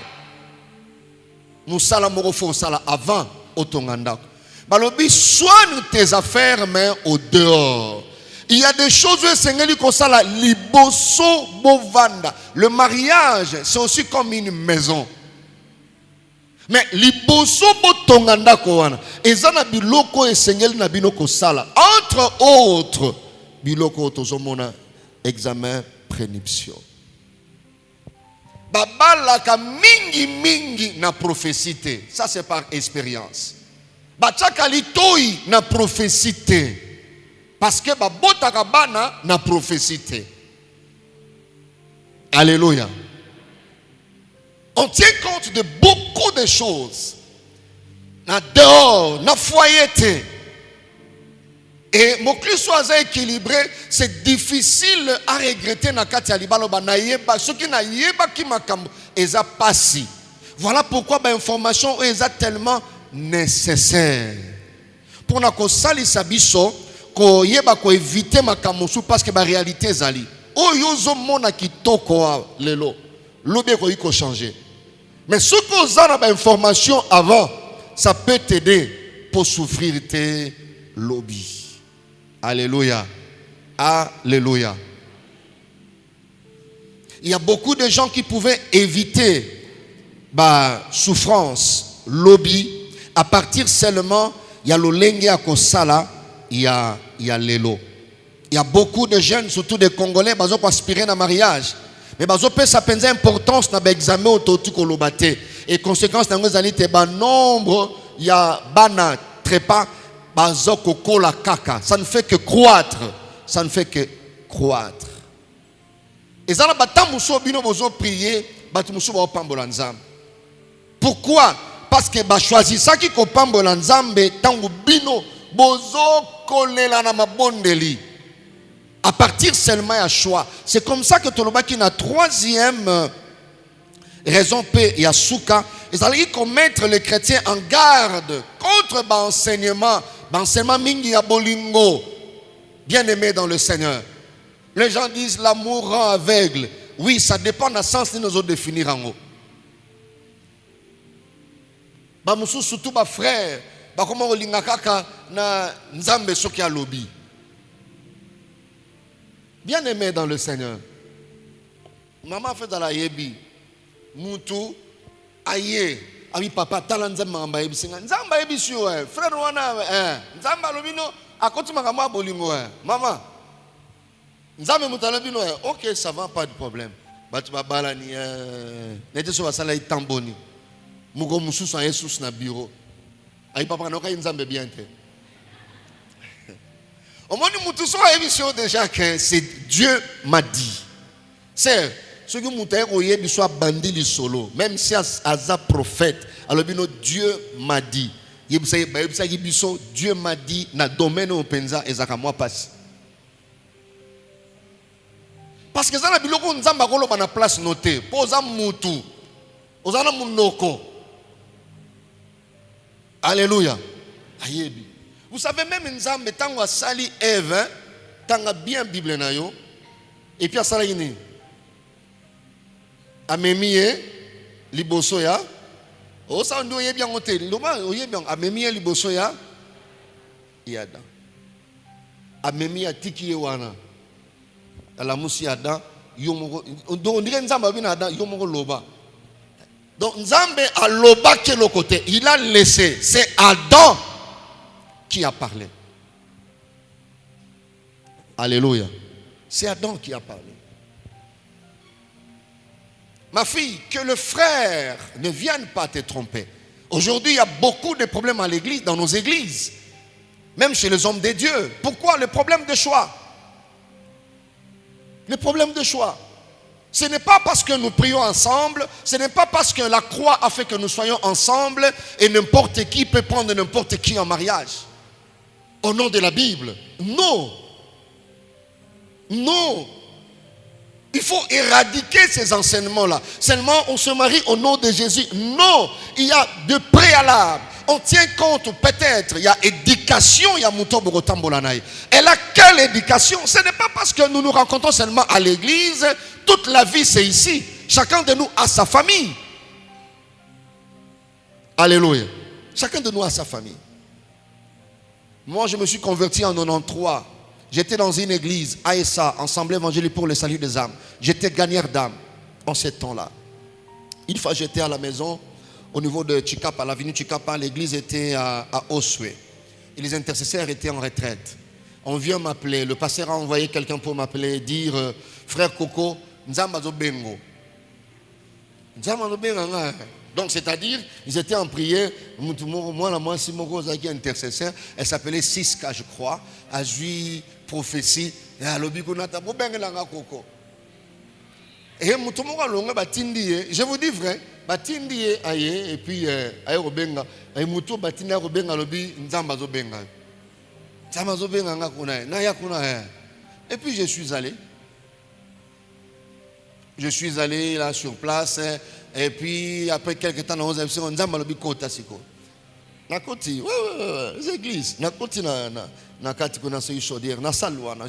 Nous sala morofo sala avant au tongandako. Balobi, soigne tes affaires, mais au dehors. Il y a des choses, liboso bovanda. Le mariage, c'est aussi comme une maison. Mais liboso botonganda kowana. Ezana biloko esengeli na binoko sala. Entre autres, biloko tozomona examen prénuptiaux. Babalaka mingi na prophétie. Ça c'est par expérience. Bataka litoi na prophétie. Parce que babotaka bana na prophétie. Alléluia. On tient compte de beaucoup de choses. Na dehors, na foyer. Et mon cul soit équilibré, c'est difficile à regretter na kati ya libalo ba nayeba soki nayeba ki makambo eza pasi. Voilà pourquoi ba information est tellement nécessaire. Pour na ko salisa biso ko yeba ko éviter makambo sou parce que ba réalité ezali. Oyo zo mona kitoko lelo. Lobe ko iko changer. Mais ce qu'on a ba information avant, ça peut t'aider pour souffrir tes lobbies. Alléluia. Alléluia. Il y a beaucoup de gens qui pouvaient éviter souffrance, lobby, à partir seulement, il y a le lengue à Kosala, il y a l'élo. Il y a beaucoup de jeunes, surtout des Congolais, qui ont aspiré à un mariage. Mais ça a une importance dans l'examen autour kolobate. Et conséquence, dans les années, nombre, il y a bana, trépas, la kaka. Ça ne fait que croître. Ça ne fait que croître. Et ça, prier, pourquoi? Parce que choisi ça qui kopambola nzambe tangu bino bozo kolela na mabondeli. À partir seulement à choix. C'est comme ça que Tolobaki na troisième raison P et Asuka, ils allaient mettre les chrétiens en garde contre l'enseignement mingi ya bolingo. Bien aimé dans le Seigneur. Les gens disent l'amour rend aveugle. Oui, ça dépend de la sens que nous avons définir en haut. Bamusu surtout ba frère, ba comment olinga kaka na nzambe soki a lobby. Bien aimé dans le Seigneur. Maman fait dans la yebi. Moutou aye ami papa talanza mamba yebi singa nzamba yebi sio frère wana nzamba lobino akoti makama bolingo maman nzambe mutalobino OK ça va pas de problème batu babala ni nete so basala itamboni mugo mususu Jesus na bureau ayi papa na ka nzambe bien te au moins moutou so yebi sio déjà que c'est Dieu m'a dit c'est ceux qui m'ont dit soit bandit du solo, même si Aza prophète, alors Dieu m'a dit. Dieu m'a dit na domaine au penza ezaka moi passe. Parce que ça na biloko nzamba kolo na place notée. Poza mutu. Ozana munoko. Alléluia. Ayebi. Vous savez même nzambe tango sali Ève, tanga bien Bible na yo et puis asala ini. Amemie liboso ya o sa ndo ye bien hotel ndoma o ye bien amemie liboso ya yada amemie atiki wana ala musi ada yomo ndo ndire nzamba bina ada yomo loba donc nzambe a loba ke le côté il a laissé c'est Adam qui a parlé. Alléluia. C'est Adam qui a parlé. Ma fille, que le frère ne vienne pas te tromper. Aujourd'hui, il y a beaucoup de problèmes à l'église, dans nos églises. Même chez les hommes de Dieu. Pourquoi? Le problème de choix. Le problème de choix. Ce n'est pas parce que nous prions ensemble, ce n'est pas parce que la croix a fait que nous soyons ensemble et n'importe qui peut prendre n'importe qui en mariage. Au nom de la Bible. Non. Non. Il faut éradiquer ces enseignements-là. Seulement, on se marie au nom de Jésus. Non, il y a de préalables. On tient compte, peut-être, il y a éducation, il y a Moutobo Rotambolanaï. Et là, quelle éducation? Ce n'est pas parce que nous nous rencontrons seulement à l'église. Toute la vie, c'est ici. Chacun de nous a sa famille. Alléluia. Chacun de nous a sa famille. Moi, je me suis converti en 93. J'étais dans une église, ASA, Ensemble évangélique pour le salut des âmes. J'étais gagneur d'âmes en ce temps-là. Une fois, j'étais à la maison, au niveau de Chikapa, l'avenue Chikapa, l'église était à Oswe. Et les intercesseurs étaient en retraite. On vient m'appeler, le pasteur a envoyé quelqu'un pour m'appeler, dire frère Coco, Nzambazo Bengo. Nzambazo Bengo. Donc, c'est-à-dire, ils étaient en prière. Moi, si mon qui est intercesseur, elle s'appelait Siska, je crois. A joué prophétie. Et je vous dis vrai, et puis, Et puis je suis allé. Je suis allé là sur place. Et puis après quelques temps, on a dit les églises.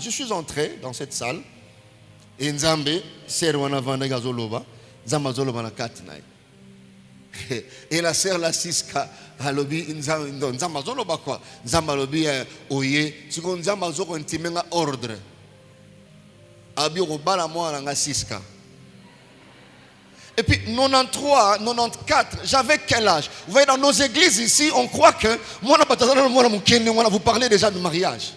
Je suis entré dans cette salle. Et Nzambe, et la sœur la Siska a lobby Nzamba zoloba quoi. Nzamba lobby oye. Si on Nzamba zoko intimenga ordre. Abi obala moi la Siska. Et puis 93, 94, j'avais quel âge? Vous voyez, dans nos églises ici, on croit que vous parlez déjà de mariage.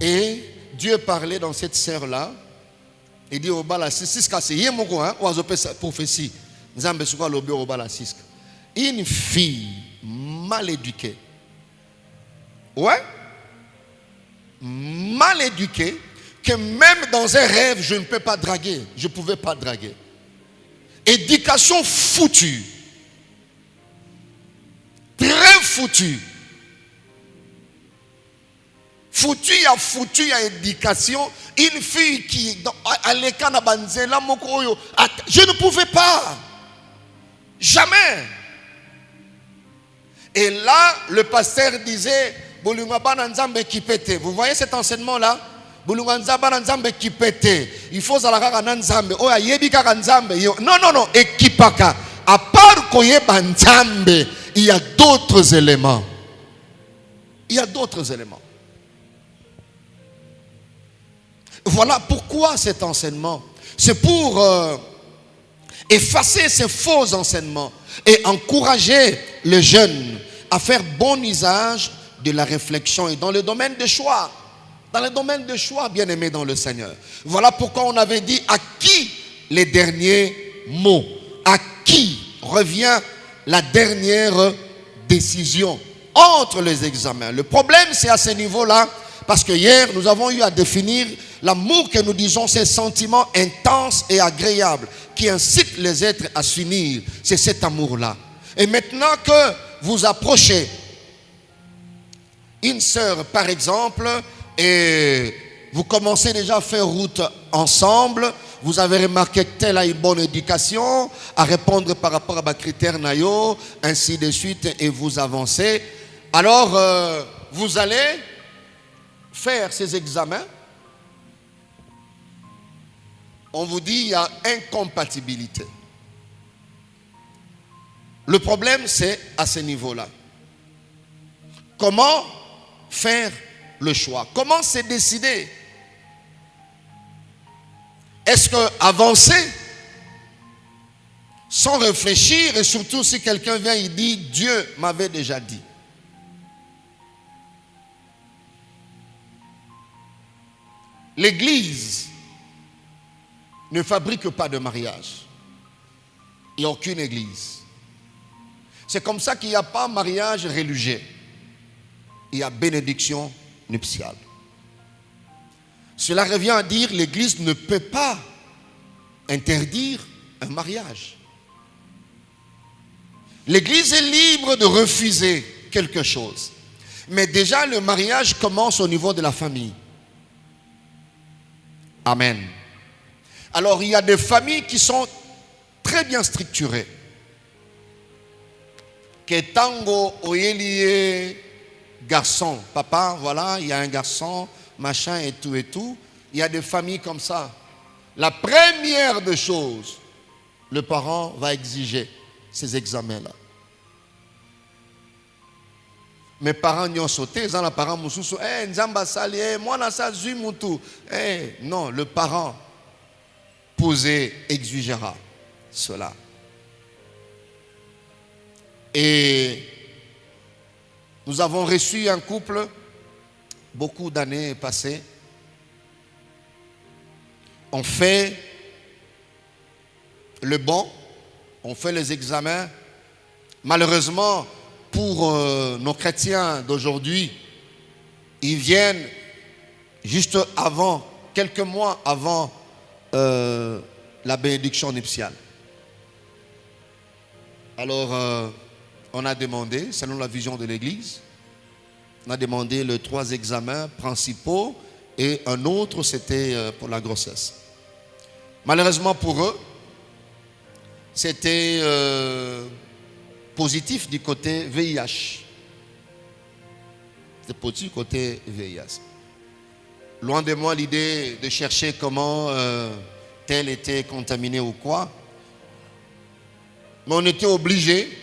Et Dieu parlait dans cette sœur-là. Il dit au bala Siska, c'est yemoko, hein, ou azopé sa prophétie. Une fille mal éduquée. Ouais. Mal éduquée. Que même dans un rêve, je ne peux pas draguer. Je ne pouvais pas draguer. Éducation foutue. Très foutue. Foutu, il y a éducation. Une fille qui, à l'école, je ne pouvais pas. Jamais. Et là, le pasteur disait, vous voyez cet enseignement-là? Il faut non, équipaka. À part il y a d'autres éléments. Il y a d'autres éléments. Voilà pourquoi cet enseignement. C'est pour effacer ces faux enseignements et encourager les jeunes à faire bon usage de la réflexion et dans le domaine des choix. Dans le domaine des choix, bien aimés dans le Seigneur. Voilà pourquoi on avait dit à qui les derniers mots. À qui revient la dernière décision entre les examens. Le problème, c'est à ce niveau-là, parce que hier, nous avons eu à définir l'amour que nous disons, c'est un sentiment intense et agréable qui incite les êtres à s'unir. C'est cet amour-là. Et maintenant que vous approchez une sœur, par exemple, et vous commencez déjà à faire route ensemble, vous avez remarqué qu'elle a une bonne éducation, à répondre par rapport à vos critères naïo, ainsi de suite, et vous avancez. Alors, vous allez faire ces examens. On vous dit il y a incompatibilité. Le problème, c'est à ce niveau-là. Comment faire le choix? Comment se décider? Est-ce que avancer sans réfléchir, et surtout si quelqu'un vient et dit Dieu m'avait déjà dit? L'Église ne fabrique pas de mariage. Il n'y a aucune église. C'est comme ça qu'il n'y a pas mariage religieux. Il y a bénédiction nuptiale. Cela revient à dire que l'église ne peut pas interdire un mariage. L'église est libre de refuser quelque chose. Mais déjà le mariage commence au niveau de la famille. Amen. Alors il y a des familles qui sont très bien structurées. Que tango oyelié garçon, papa, voilà, il y a un garçon, machin et tout et tout. Il y a des familles comme ça. La première des choses, le parent va exiger ces examens-là. Mes parents n'y ont sauté, ils ont la parent moussou, nzamba sali, moi na sa zumutu. Non, le parent posé exigera cela. Et nous avons reçu un couple, beaucoup d'années passées. On fait le bon, on fait les examens. Malheureusement, pour nos chrétiens d'aujourd'hui, ils viennent juste avant, quelques mois avant la bénédiction nuptiale. Alors, on a demandé, selon la vision de l'Église, On a demandé les 3 examens principaux et un autre, c'était pour la grossesse. Malheureusement pour eux, c'était positif du côté VIH. C'était positif du côté VIH. Loin de moi l'idée de chercher comment tel était contaminé ou quoi. Mais on était obligé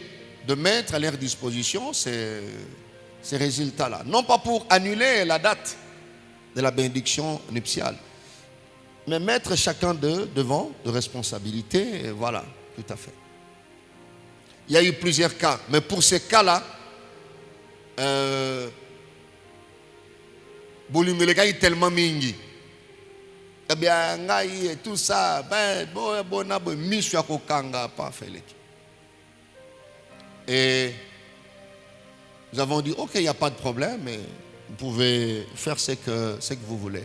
de mettre à leur disposition ces résultats-là. Non pas pour annuler la date de la bénédiction nuptiale, mais mettre chacun d'eux devant de responsabilités. Et voilà, tout à fait. Il y a eu plusieurs cas, mais pour ces cas-là, Boulimbelega est tellement mingi. Eh bien, tout ça, et nous avons dit, ok, il n'y a pas de problème, mais vous pouvez faire ce que vous voulez.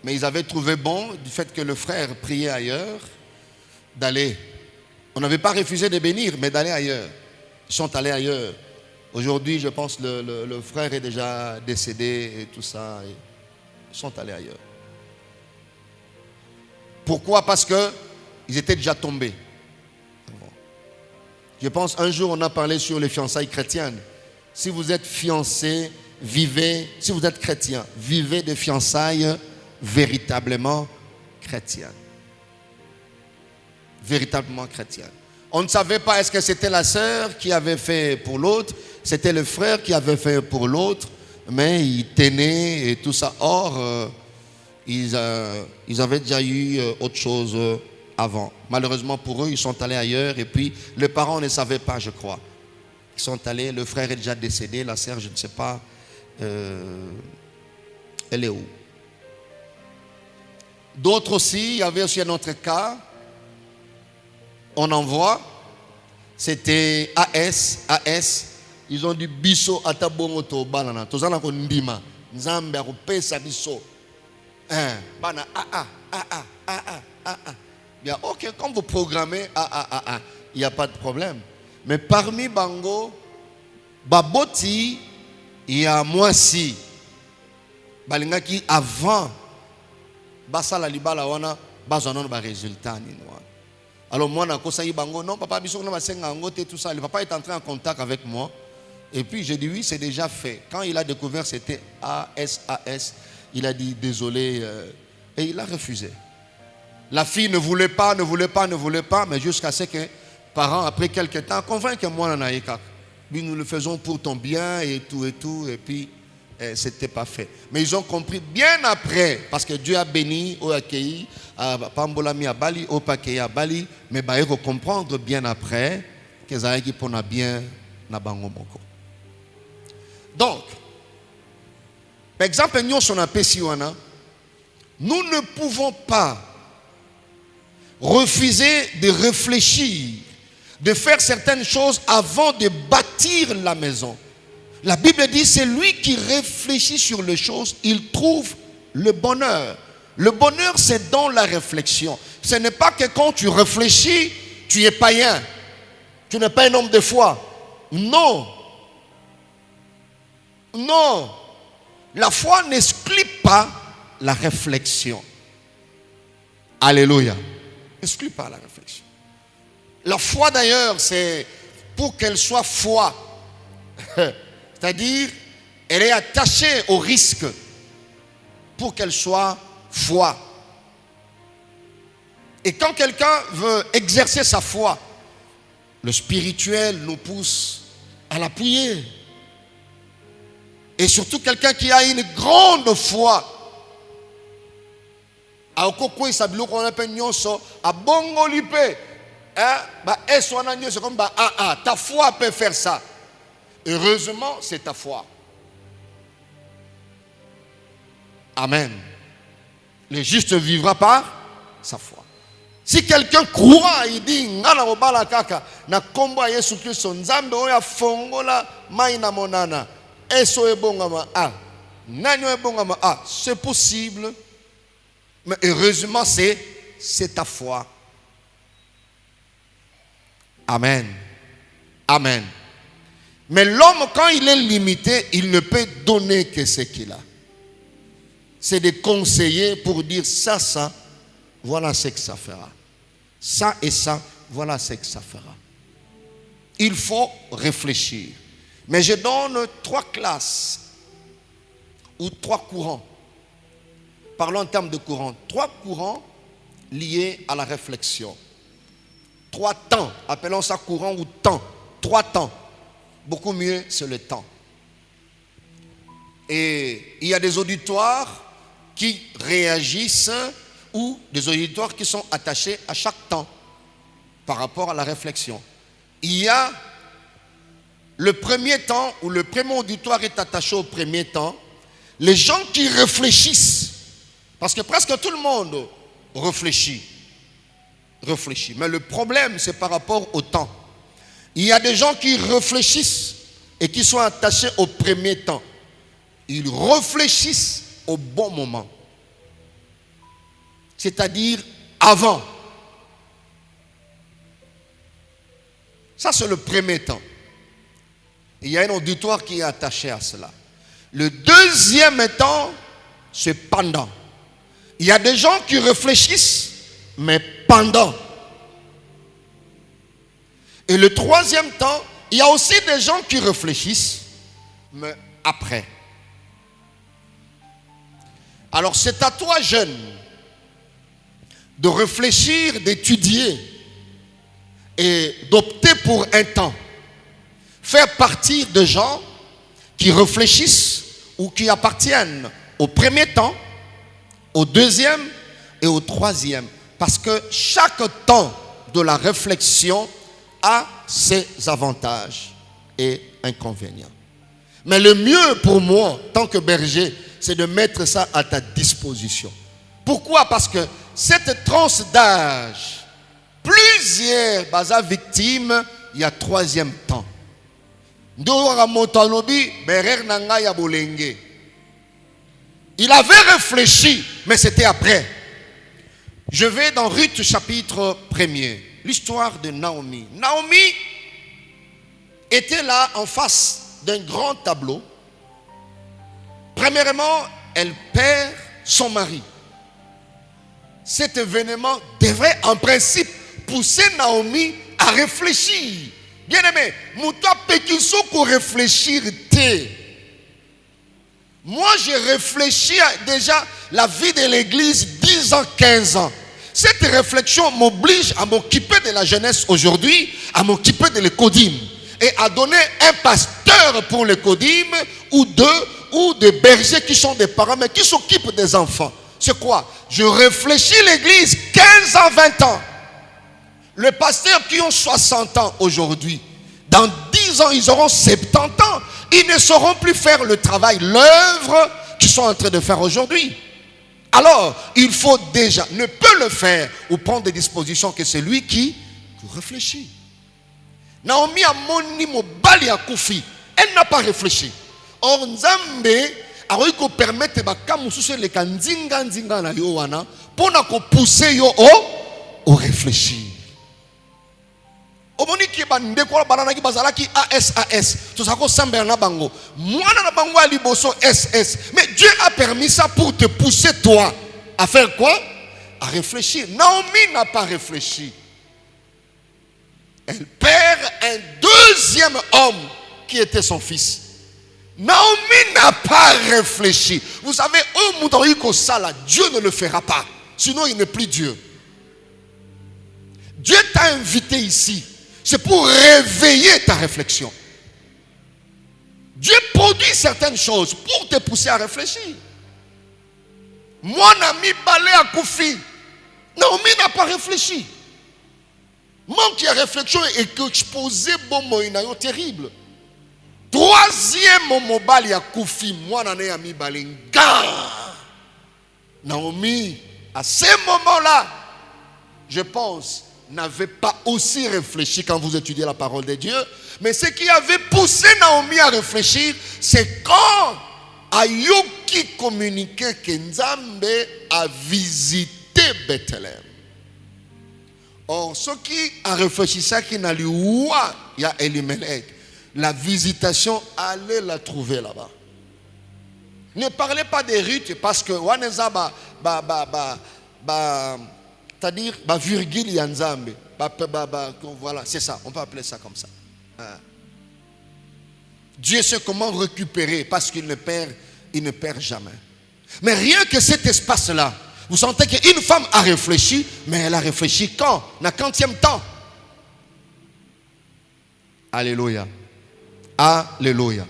Mais ils avaient trouvé bon, du fait que le frère priait ailleurs, d'aller. On n'avait pas refusé de bénir, mais d'aller ailleurs. Ils sont allés ailleurs. Aujourd'hui, je pense que le frère est déjà décédé et tout ça. Et ils sont allés ailleurs. Pourquoi? Parce qu'ils étaient déjà tombés. Je pense un jour on a parlé sur les fiançailles chrétiennes. Si vous êtes fiancé, vivez, si vous êtes chrétien, vivez des fiançailles véritablement chrétiennes. Véritablement chrétiennes. On ne savait pas est-ce que c'était la sœur qui avait fait pour l'autre, c'était le frère qui avait fait pour l'autre, mais ils tenaient et tout ça. Or, ils avaient déjà eu autre chose avant. Malheureusement pour eux, ils sont allés ailleurs et puis les parents ne savaient pas, je crois. Ils sont allés, le frère est déjà décédé, la sœur, je ne sais pas, elle est où. D'autres aussi, il y avait aussi un autre cas, on en voit, c'était AS, ils ont dit biso atabongo to banana, tozana ko ndima, nzambe akopesa biso. Bana Bien, ok, quand vous programmez il n'y a pas de problème. Mais parmi Bango, Baboti, il y a Moisi, Balingaki avant, Basala Libala wana, Bazonon ba résultat ni noir. Alors moi, na Bango, non, papa, biso na basenga ngote tout ça. Le papa est entré en contact avec moi. Et puis j'ai dit oui, c'est déjà fait. Quand il a découvert c'était AS, il a dit désolé et il a refusé. La fille ne voulait pas, mais jusqu'à ce que parents, après quelques temps, convainquent que moi, nous le faisons pour ton bien et tout, et puis c'était pas fait. Mais ils ont compris bien après, parce que Dieu a béni, au accueilli, à Pambolami à Bali, au Pakeya à Bali, mais ils vont comprendre bien après qu'ils ont pour bien na bango moko. Donc, par exemple, nous sommes nous ne pouvons pas refuser de réfléchir, de faire certaines choses avant de bâtir la maison. La Bible dit, c'est lui qui réfléchit sur les choses, il trouve le bonheur. Le bonheur, c'est dans la réflexion. Ce n'est pas que quand tu réfléchis, tu es païen. Tu n'es pas un homme de foi. Non. Non. La foi n'exclut pas la réflexion. Alléluia. N'exclut pas la réflexion. La foi d'ailleurs, c'est pour qu'elle soit foi. C'est-à-dire, elle est attachée au risque pour qu'elle soit foi. Et quand quelqu'un veut exercer sa foi, le spirituel nous pousse à l'appuyer. Et surtout quelqu'un qui a une grande foi. Ta foi peut faire ça. Heureusement, c'est ta foi. Amen. Le juste vivra par sa foi. Si quelqu'un croit, il dit ngana obala kaka na kombo ya Yesu Kristo nzambe oya fongola mai na monana eso ebongama nanyo ebongama c'est possible. Mais heureusement, c'est ta foi. Amen. Amen. Mais l'homme, quand il est limité, il ne peut donner que ce qu'il a. C'est de conseiller pour dire ça, voilà ce que ça fera. Ça et ça, voilà ce que ça fera. Il faut réfléchir. Mais je donne 3 classes ou 3 courants. Parlons en termes de courants. 3 courants liés à la réflexion. 3 temps. Appelons ça courant ou temps. 3 temps. Beaucoup mieux, c'est le temps. Et il y a des auditoires qui réagissent ou des auditoires qui sont attachés à chaque temps par rapport à la réflexion. Il y a le premier temps où le premier auditoire est attaché au premier temps. Les gens qui réfléchissent, parce que presque tout le monde réfléchit. Mais le problème, c'est par rapport au temps. Il y a des gens qui réfléchissent et qui sont attachés au premier temps. Ils réfléchissent au bon moment. C'est-à-dire avant. Ça, c'est le premier temps. Il y a un auditoire qui est attaché à cela. Le deuxième temps, c'est pendant. Il y a des gens qui réfléchissent, mais pendant. Et le troisième temps, il y a aussi des gens qui réfléchissent, mais après. Alors c'est à toi, jeune, de réfléchir, d'étudier et d'opter pour un temps. Faire partie de gens qui réfléchissent ou qui appartiennent au premier temps, au deuxième et au troisième. Parce que chaque temps de la réflexion a ses avantages et inconvénients. Mais le mieux pour moi, en tant que berger, c'est de mettre ça à ta disposition. Pourquoi? Parce que cette tranche d'âge, plusieurs victimes, il y a troisième temps. Il avait réfléchi, mais c'était après. Je vais dans Ruth chapitre 1er. L'histoire de Naomi. Naomi était là en face d'un grand tableau. Premièrement, elle perd son mari. Cet événement devrait en principe pousser Naomi à réfléchir. Bien aimé, Mouta Pekiso pour réfléchir. Moi, j'ai réfléchi déjà la vie de l'église 10 ans, 15 ans. Cette réflexion m'oblige à m'occuper de la jeunesse aujourd'hui, à m'occuper de l'écodim et à donner un pasteur pour l'écodim ou deux ou des bergers qui sont des parents mais qui s'occupent des enfants. C'est quoi? Je réfléchis l'église 15 ans, 20 ans. Les pasteurs qui ont 60 ans aujourd'hui, dans 10 ans, ils auront 70 ans. Ils ne sauront plus faire le travail, l'œuvre qu'ils sont en train de faire aujourd'hui. Alors, il faut déjà, ne peut le faire ou prendre des dispositions que c'est lui qui réfléchit. Naomi a moni mobali a koufi. Elle n'a pas réfléchi. Or, Nzambe a réussi permettre baka mususu le kanzinga nzinga na yo wana pour na ko pousser yo au réfléchir. Omoni ki bande ko banana ki bazala ki ASAS to sako sambe na bango mwana na bango ali boso SS, mais Dieu a permis ça pour te pousser toi à faire quoi? À réfléchir. Naomi n'a pas réfléchi. Elle perd un deuxième homme qui était son fils. Naomi n'a pas réfléchi. Vous savez, Dieu ne le fera pas, sinon il n'est plus Dieu. Dieu t'a invité ici. C'est pour réveiller ta réflexion. Dieu produit certaines choses pour te pousser à réfléchir. Mon ami Balé à Koufi, Naomi n'a pas réfléchi. Mon qui a réflexion et que exposé bon moïnayo terrible. Troisième mobile à Koufi, moi n'ai ami Balinga. Naomi, à ce moment-là, je pense, n'avait pas aussi réfléchi quand vous étudiez la parole de Dieu. Mais ce qui avait poussé Naomi à réfléchir, c'est quand Ayoki communiquait que Nzambe a visité Bethléem. Or, ce qui a réfléchi ça qui n'a eu il y a Elimelech. la visitation, allez la trouver là-bas. Ne parlez pas des rites parce que c'est-à-dire virgule yanzambe, voilà, c'est ça, on peut appeler ça comme ça. Dieu sait comment récupérer parce qu'il ne perd jamais. Mais rien que cet espace-là, vous sentez qu'une femme a réfléchi, mais elle a réfléchi quand? Dans 40e temps. Alléluia. Alléluia.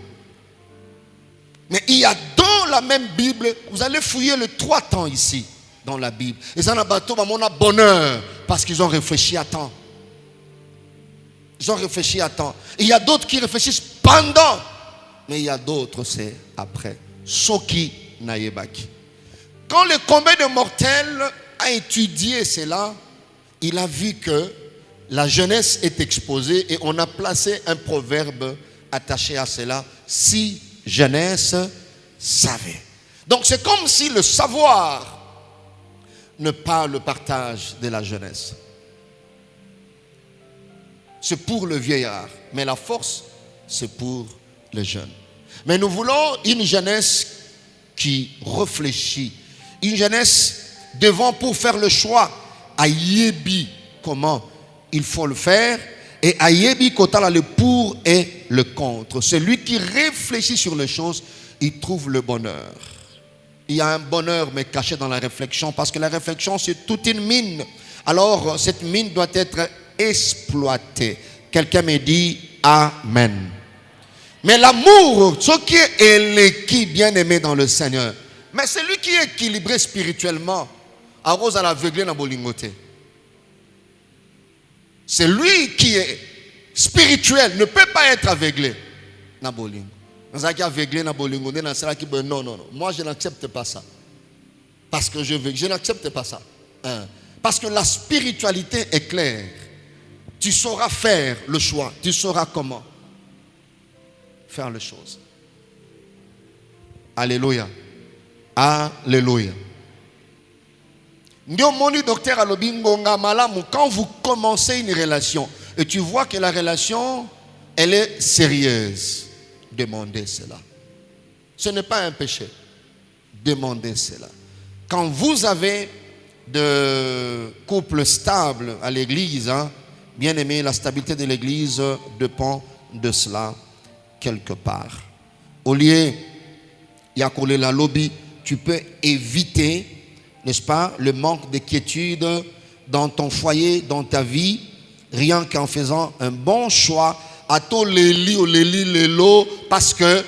Mais il y a dans la même Bible, vous allez fouiller les 3 temps ici, dans la Bible. Et ça n'a pas tout mon bonheur, parce qu'ils ont réfléchi à temps. Ils ont réfléchi à temps. Il y a d'autres qui réfléchissent pendant, mais il y a d'autres, c'est après. Soki Nayebaki. Quand le combat de mortels a étudié cela, il a vu que la jeunesse est exposée et on a placé un proverbe attaché à cela. Si jeunesse savait. Donc c'est comme si le savoir n'est pas le partage de la jeunesse. C'est pour le vieillard, mais la force, c'est pour les jeunes. Mais nous voulons une jeunesse qui réfléchit, une jeunesse devant pour faire le choix à Yebi comment il faut le faire, et à Yebi Kotala le pour et le contre. Celui qui réfléchit sur les choses, il trouve le bonheur. Il y a un bonheur mais caché dans la réflexion, parce que la réflexion c'est toute une mine. Alors cette mine doit être exploitée. Quelqu'un me dit Amen. Mais l'amour, ce qui est l'équipe bien aimé dans le Seigneur, mais celui qui est équilibré spirituellement, arrose à l'aveuglé dans bolingoté. C'est lui qui est spirituel, ne peut pas être aveuglé dans bolingo. Non, moi je n'accepte pas ça. Parce que je n'accepte pas ça. Parce que la spiritualité est claire. Tu sauras faire le choix, tu sauras comment faire les choses. Alléluia. Alléluia. Quand vous commencez une relation et tu vois que la relation elle est sérieuse, demandez cela. Ce n'est pas un péché. Demandez cela. Quand vous avez de couples stables à l'église, bien aimé, la stabilité de l'église dépend de cela quelque part. Au lieu de la lobby, tu peux éviter, n'est-ce pas, le manque de quiétude dans ton foyer, dans ta vie, rien qu'en faisant un bon choix. À tout lelo parce que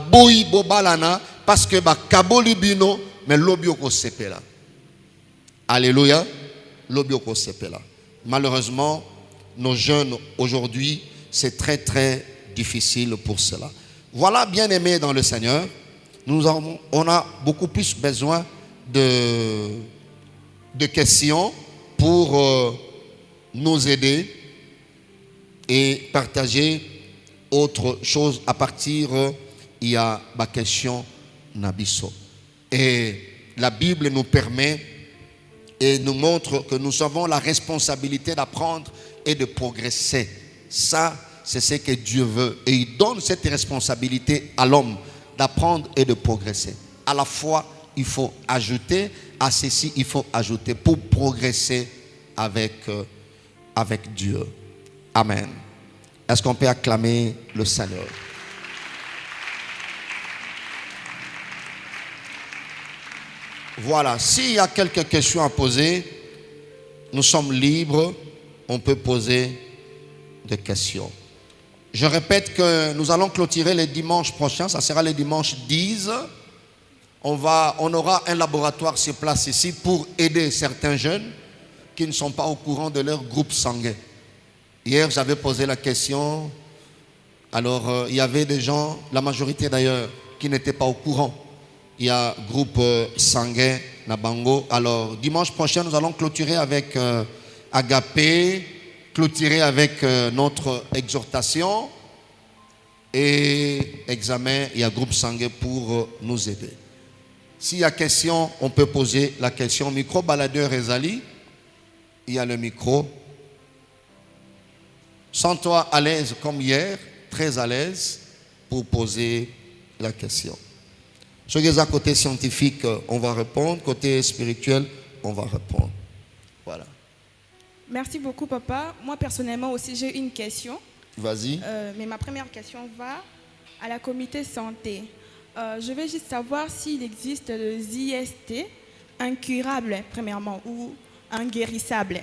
boy bobalana parce que kabolibino mais lobioko sepela. Alléluia, lobioko sepela. Malheureusement, nos jeunes aujourd'hui, c'est très très difficile pour cela. Voilà, bien aimés dans le Seigneur, on a beaucoup plus besoin de questions pour nous aider et partager autre chose à partir il y a ma question Nabiso. Et la Bible nous permet et nous montre que nous avons la responsabilité d'apprendre et de progresser. Ça, c'est ce que Dieu veut. Et il donne cette responsabilité à l'homme d'apprendre et de progresser. À la fois, il faut ajouter, à ceci, il faut ajouter pour progresser avec Dieu. Amen. Est-ce qu'on peut acclamer le Seigneur? Voilà, s'il y a quelques questions à poser, nous sommes libres, on peut poser des questions. Je répète que nous allons clôturer le dimanche prochain, ça sera le dimanche 10. On aura un laboratoire sur place ici pour aider certains jeunes qui ne sont pas au courant de leur groupe sanguin. Hier, j'avais posé la question. Alors, il y avait des gens, la majorité d'ailleurs, qui n'étaient pas au courant. Il y a groupe sanguin, Nabango. Alors, dimanche prochain, nous allons clôturer avec Agapé, clôturer avec notre exhortation et examen. Il y a groupe sanguin pour nous aider. S'il y a question, on peut poser la question. Micro baladeur Ezali, il y a le micro. Sens-toi à l'aise comme hier, très à l'aise pour poser la question. Ceux qui sont à côté scientifique, on va répondre. Côté spirituel, on va répondre. Voilà. Merci beaucoup, papa. Moi, personnellement aussi, j'ai une question. Vas-y. Mais ma première question va à la comité santé. Je veux juste savoir s'il existe des IST incurables, premièrement, ou inguérissables.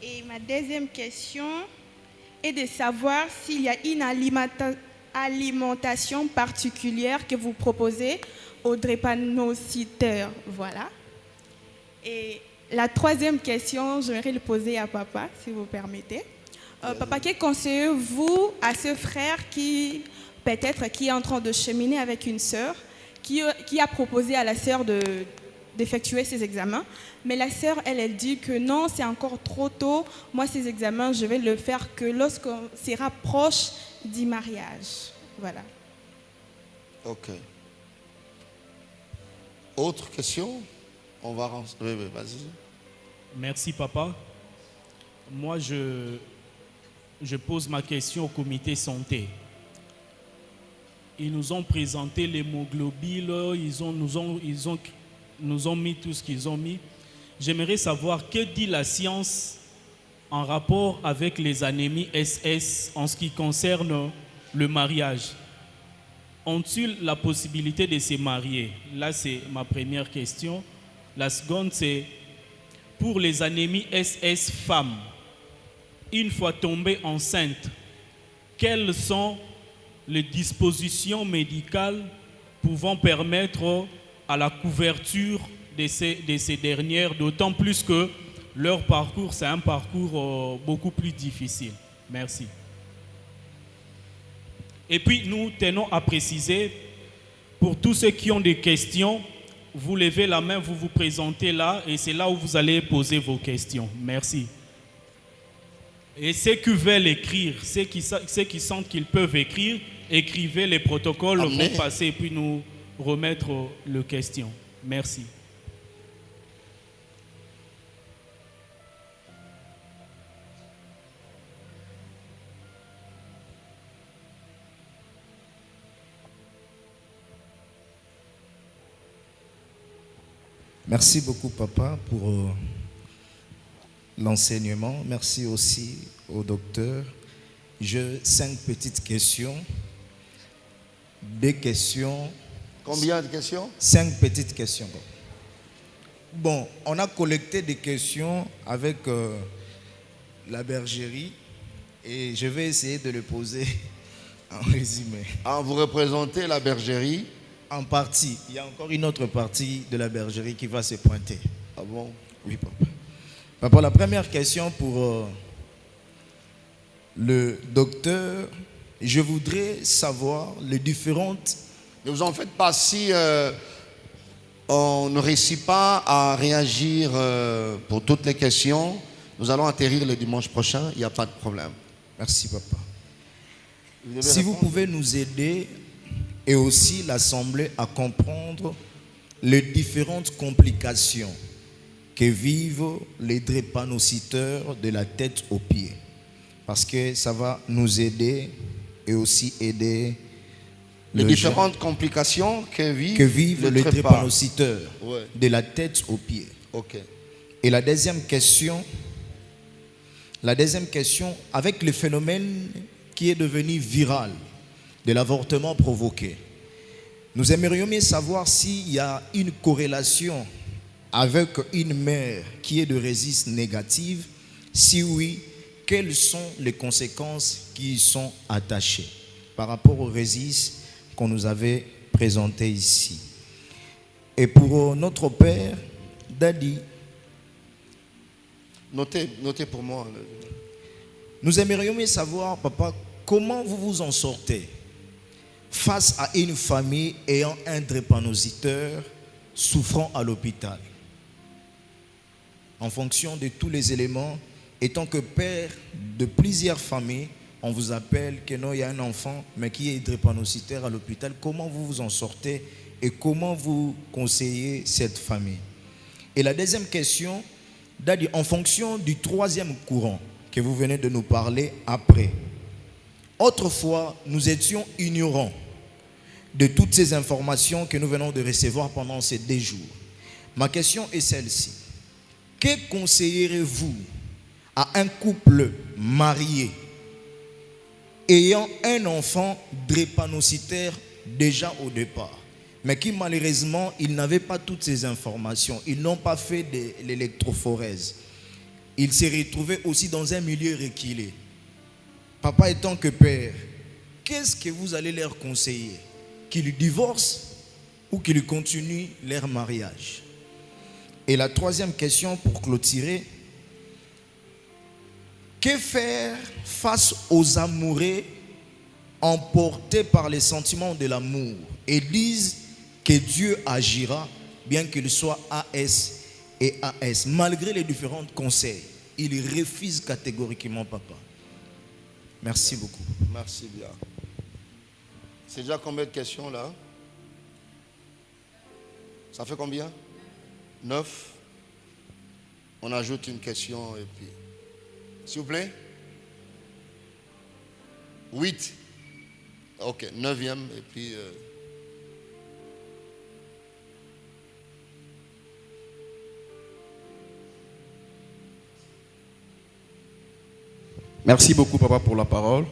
Et ma deuxième question est de savoir s'il y a une alimentation particulière que vous proposez aux drépanocyteurs. Voilà. Et la troisième question, j'aimerais le poser à papa, si vous permettez. Papa, que conseillez-vous à ce frère qui, peut-être, qui est en train de cheminer avec une sœur, qui a proposé à la sœur d'effectuer ses examens, mais la sœur, elle dit que non, c'est encore trop tôt. Moi, ces examens, je vais le faire que lorsqu'on sera proche du mariage. Voilà. Ok. Autre question? On va... Oui, vas-y. Merci, papa. Moi, je pose ma question au comité santé. Ils nous ont présenté l'hémoglobine, nous ont mis tout ce qu'ils ont mis. J'aimerais savoir que dit la science en rapport avec les anémies SS en ce qui concerne le mariage. Ont-ils la possibilité de se marier? Là, c'est ma première question. La seconde, c'est pour les anémies SS femmes, une fois tombées enceintes, quelles sont les dispositions médicales pouvant permettre à la couverture de ces dernières, d'autant plus que leur parcours, c'est un parcours beaucoup plus difficile. Merci. Et puis, nous tenons à préciser, pour tous ceux qui ont des questions, vous levez la main, vous vous présentez là, et c'est là où vous allez poser vos questions. Merci. Et ceux qui veulent écrire, ceux qui sentent qu'ils peuvent écrire, écrivez, les protocoles vont passer et puis nous remettre les questions. Merci. Merci beaucoup, papa, pour l'enseignement. Merci aussi au docteur. J'ai 5 petites questions. 2 questions. Combien de questions? 5 petites questions. Bon, on a collecté des questions avec la bergerie et je vais essayer de les poser en résumé. Ah, vous représentez la bergerie? En partie. Il y a encore une autre partie de la bergerie qui va se pointer. Ah bon? Oui, papa. Papa, la première question pour le docteur, je voudrais savoir les différentes... Ne vous en faites pas, si on ne réussit pas à réagir pour toutes les questions, nous allons atterrir le dimanche prochain, il n'y a pas de problème. Merci, papa. Si vous pouvez nous aider et aussi l'Assemblée à comprendre les différentes complications que vivent les drépanocyteurs de la tête aux pieds. Parce que ça va nous aider et aussi aider les différentes complications que vivent les drépanocyteurs de la tête aux pieds. Ok. Et la deuxième question, avec le phénomène qui est devenu viral de l'avortement provoqué, nous aimerions mieux savoir s'il y a une corrélation avec une mère qui est de résiste négative. Si oui, quelles sont les conséquences qui y sont attachées par rapport au résiste qu'on nous avait présenté ici. Et pour notre père, Dadi, notez pour moi. Nous aimerions mieux savoir, papa, comment vous vous en sortez face à une famille ayant un drépanocyteur souffrant à l'hôpital. En fonction de tous les éléments, étant que père de plusieurs familles, on vous appelle que non, il y a un enfant, mais qui est drépanocytaire à l'hôpital. Comment vous vous en sortez et comment vous conseillez cette famille? Et la deuxième question, Dadi, en fonction du troisième courant que vous venez de nous parler après. Autrefois, nous étions ignorants de toutes ces informations que nous venons de recevoir pendant ces 2 jours. Ma question est celle-ci. Que conseillerez-vous à un couple marié ayant un enfant drépanocytaire déjà au départ, mais qui malheureusement, ils n'avaient pas toutes ces informations, ils n'ont pas fait de l'électrophorèse. Ils s'est retrouvé aussi dans un milieu reculé. Papa étant que père, qu'est-ce que vous allez leur conseiller? Qu'ils divorcent ou qu'ils continuent leur mariage? Et la troisième question pour clôturer, que faire face aux amoureux emportés par les sentiments de l'amour et disent que Dieu agira bien qu'il soit AS et AS, malgré les différents conseils? Ils refusent catégoriquement, papa. Merci beaucoup. Merci bien. C'est déjà combien de questions là? Ça fait combien? 9. On ajoute une question et puis... S'il vous plaît? 8. Ok, 9e et puis... Merci beaucoup, papa, pour la parole.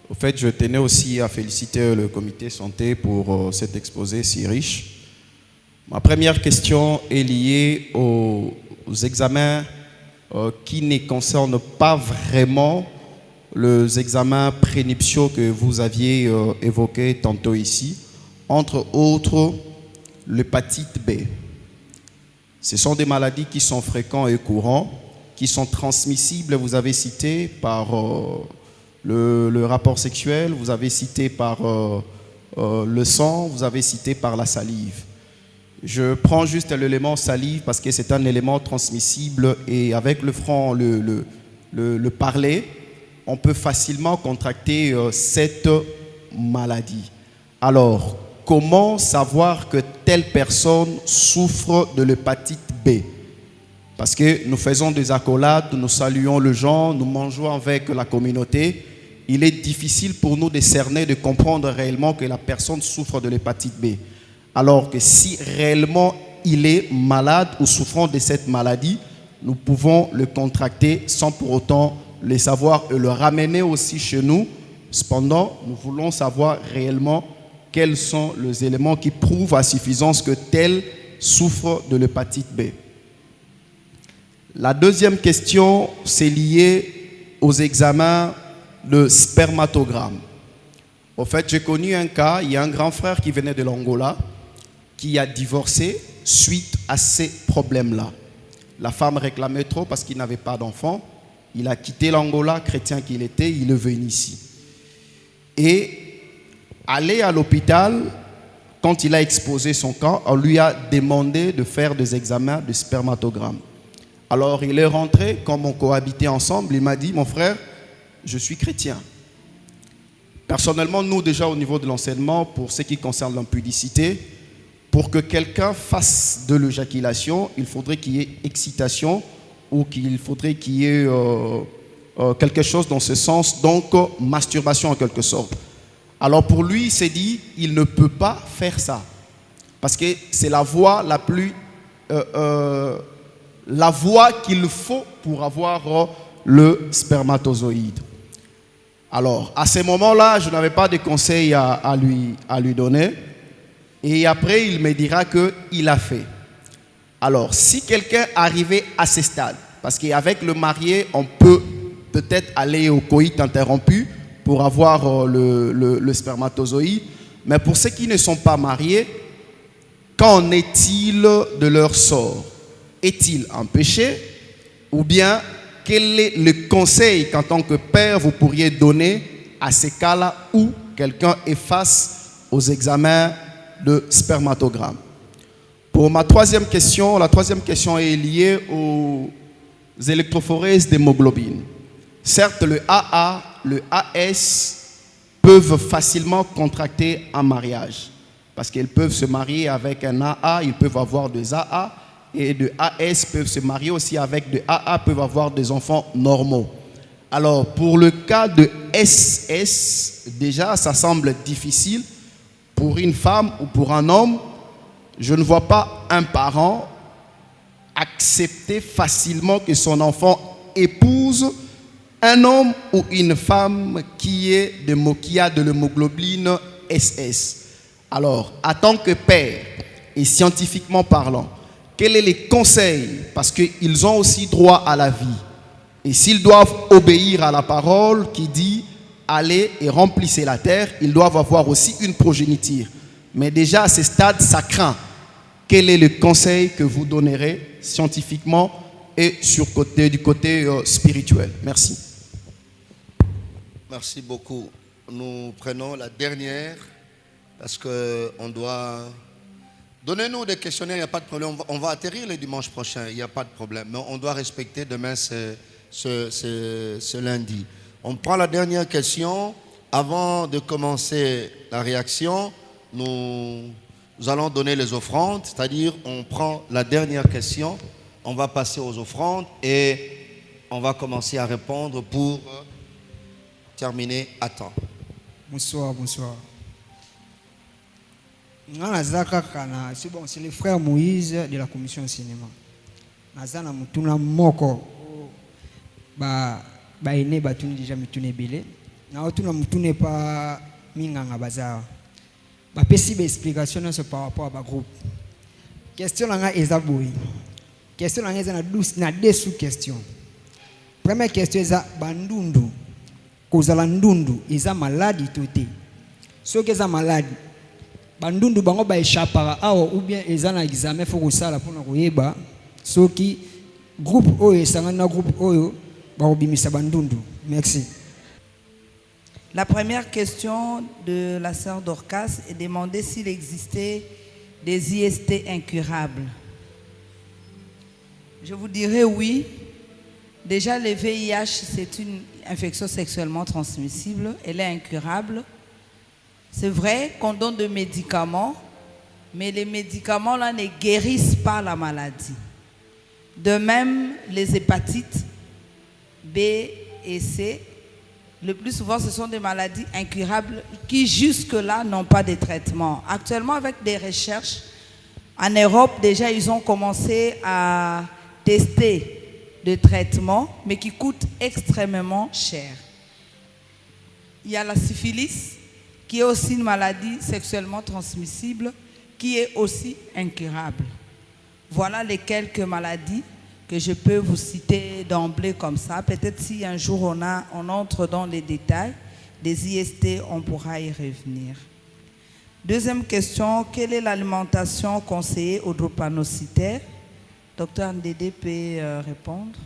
Au fait, je tenais aussi à féliciter le comité santé pour cet exposé si riche. Ma première question est liée aux examens qui ne concernent pas vraiment les examens prénuptiaux que vous aviez évoqués tantôt ici, entre autres l'hépatite B. Ce sont des maladies qui sont fréquentes et courantes, qui sont transmissibles, vous avez cité par le rapport sexuel, vous avez cité par le sang, vous avez cité par la salive. Je prends juste l'élément salive parce que c'est un élément transmissible et avec le franc, le parler, on peut facilement contracter cette maladie. Alors, comment savoir que telle personne souffre de l'hépatite B? Parce que nous faisons des accolades, nous saluons les gens, nous mangeons avec la communauté. Il est difficile pour nous de cerner, de comprendre réellement que la personne souffre de l'hépatite B. Alors que si réellement il est malade ou souffrant de cette maladie, nous pouvons le contracter sans pour autant le savoir et le ramener aussi chez nous. Cependant, nous voulons savoir réellement quels sont les éléments qui prouvent à suffisance que tel souffre de l'hépatite B. La deuxième question, c'est lié aux examens de spermatogramme. Au fait, j'ai connu un cas, il y a un grand frère qui venait de l'Angola, qui a divorcé suite à ces problèmes-là. La femme réclamait trop parce qu'il n'avait pas d'enfant. Il a quitté l'Angola, chrétien qu'il était, il est venu ici. Et aller à l'hôpital, quand il a exposé son cas, on lui a demandé de faire des examens de spermatogramme. Alors il est rentré, comme on cohabitait ensemble, il m'a dit, mon frère, je suis chrétien. Personnellement, nous déjà au niveau de l'enseignement, pour ce qui concerne l'impudicité, pour que quelqu'un fasse de l'éjaculation, il faudrait qu'il y ait excitation ou qu'il faudrait qu'il y ait quelque chose dans ce sens, donc masturbation en quelque sorte. Alors pour lui, il s'est dit, il ne peut pas faire ça. Parce que c'est la voie la plus... la voie qu'il faut pour avoir le spermatozoïde. Alors, à ce moment-là, je n'avais pas de conseils à lui donner. Et après, il me dira qu'il a fait. Alors, si quelqu'un arrivait à ce stade, parce qu'avec le marié, on peut peut-être aller au coït interrompu pour avoir le spermatozoïde. Mais pour ceux qui ne sont pas mariés, qu'en est-il de leur sort? Est-il un péché? Ou bien, quel est le conseil qu'en tant que père vous pourriez donner à ces cas-là où quelqu'un est face aux examens de spermatogramme? Pour ma troisième question, la troisième question est liée aux électrophorèses d'hémoglobine. Certes, le AA, le AS peuvent facilement contracter un mariage parce qu'ils peuvent se marier avec un AA, ils peuvent avoir des AA. Et de AS peuvent se marier aussi avec de AA, peuvent avoir des enfants normaux. Alors, pour le cas de SS, déjà, ça semble difficile. Pour une femme ou pour un homme, je ne vois pas un parent accepter facilement que son enfant épouse un homme ou une femme qui a de l'hémoglobine SS. Alors, en tant que père et scientifiquement parlant, quels sont les conseils? Parce qu'ils ont aussi droit à la vie. Et s'ils doivent obéir à la parole qui dit « Allez et remplissez la terre », ils doivent avoir aussi une progéniture. Mais déjà à ce stade, ça craint. Quel est le conseil que vous donnerez scientifiquement et du côté spirituel? Merci. Merci beaucoup. Nous prenons la dernière parce qu'on doit... Donnez-nous des questionnaires, il n'y a pas de problème. On va atterrir le dimanche prochain, il n'y a pas de problème. Mais on doit respecter demain ce lundi. On prend la dernière question. Avant de commencer la réaction, nous allons donner les offrandes. C'est-à-dire, on prend la dernière question, on va passer aux offrandes et on va commencer à répondre pour terminer à temps. Bonsoir. C'est le frère Moïse de la commission cinéma. Nazana mutuna moko ba ene batuni déjà mutune belé. Na otuna mutune pa minganga bazar. Ba pesi ba explication par rapport à ba groupe. Question nga ezaboui. Question nga eza na deux sous-questions. Première question eza bandundu. Kozala ndundu eza malade toté. Soki eza malade bandundu bango ba échappara awa ou bien eza na examen faut ko sala pona koyeba soki groupe oyo esanga na groupe oyo ba obimisa bandundu. Merci. La première question de la sœur Dorcas est demandée s'il existait des IST incurables. Je vous dirais oui. Déjà, le VIH, c'est une infection sexuellement transmissible. Elle est incurable. C'est vrai qu'on donne des médicaments, mais les médicaments là ne guérissent pas la maladie. De même, les hépatites B et C, le plus souvent, ce sont des maladies incurables qui jusque-là n'ont pas de traitement. Actuellement, avec des recherches, en Europe, déjà, ils ont commencé à tester des traitements, mais qui coûtent extrêmement cher. Il y a la syphilis, qui est aussi une maladie sexuellement transmissible, qui est aussi incurable. Voilà les quelques maladies que je peux vous citer d'emblée comme ça. Peut-être si un jour on entre dans les détails des IST, on pourra y revenir. Deuxième question, quelle est l'alimentation conseillée aux drépanocytaires? Docteur Ndédé peut répondre.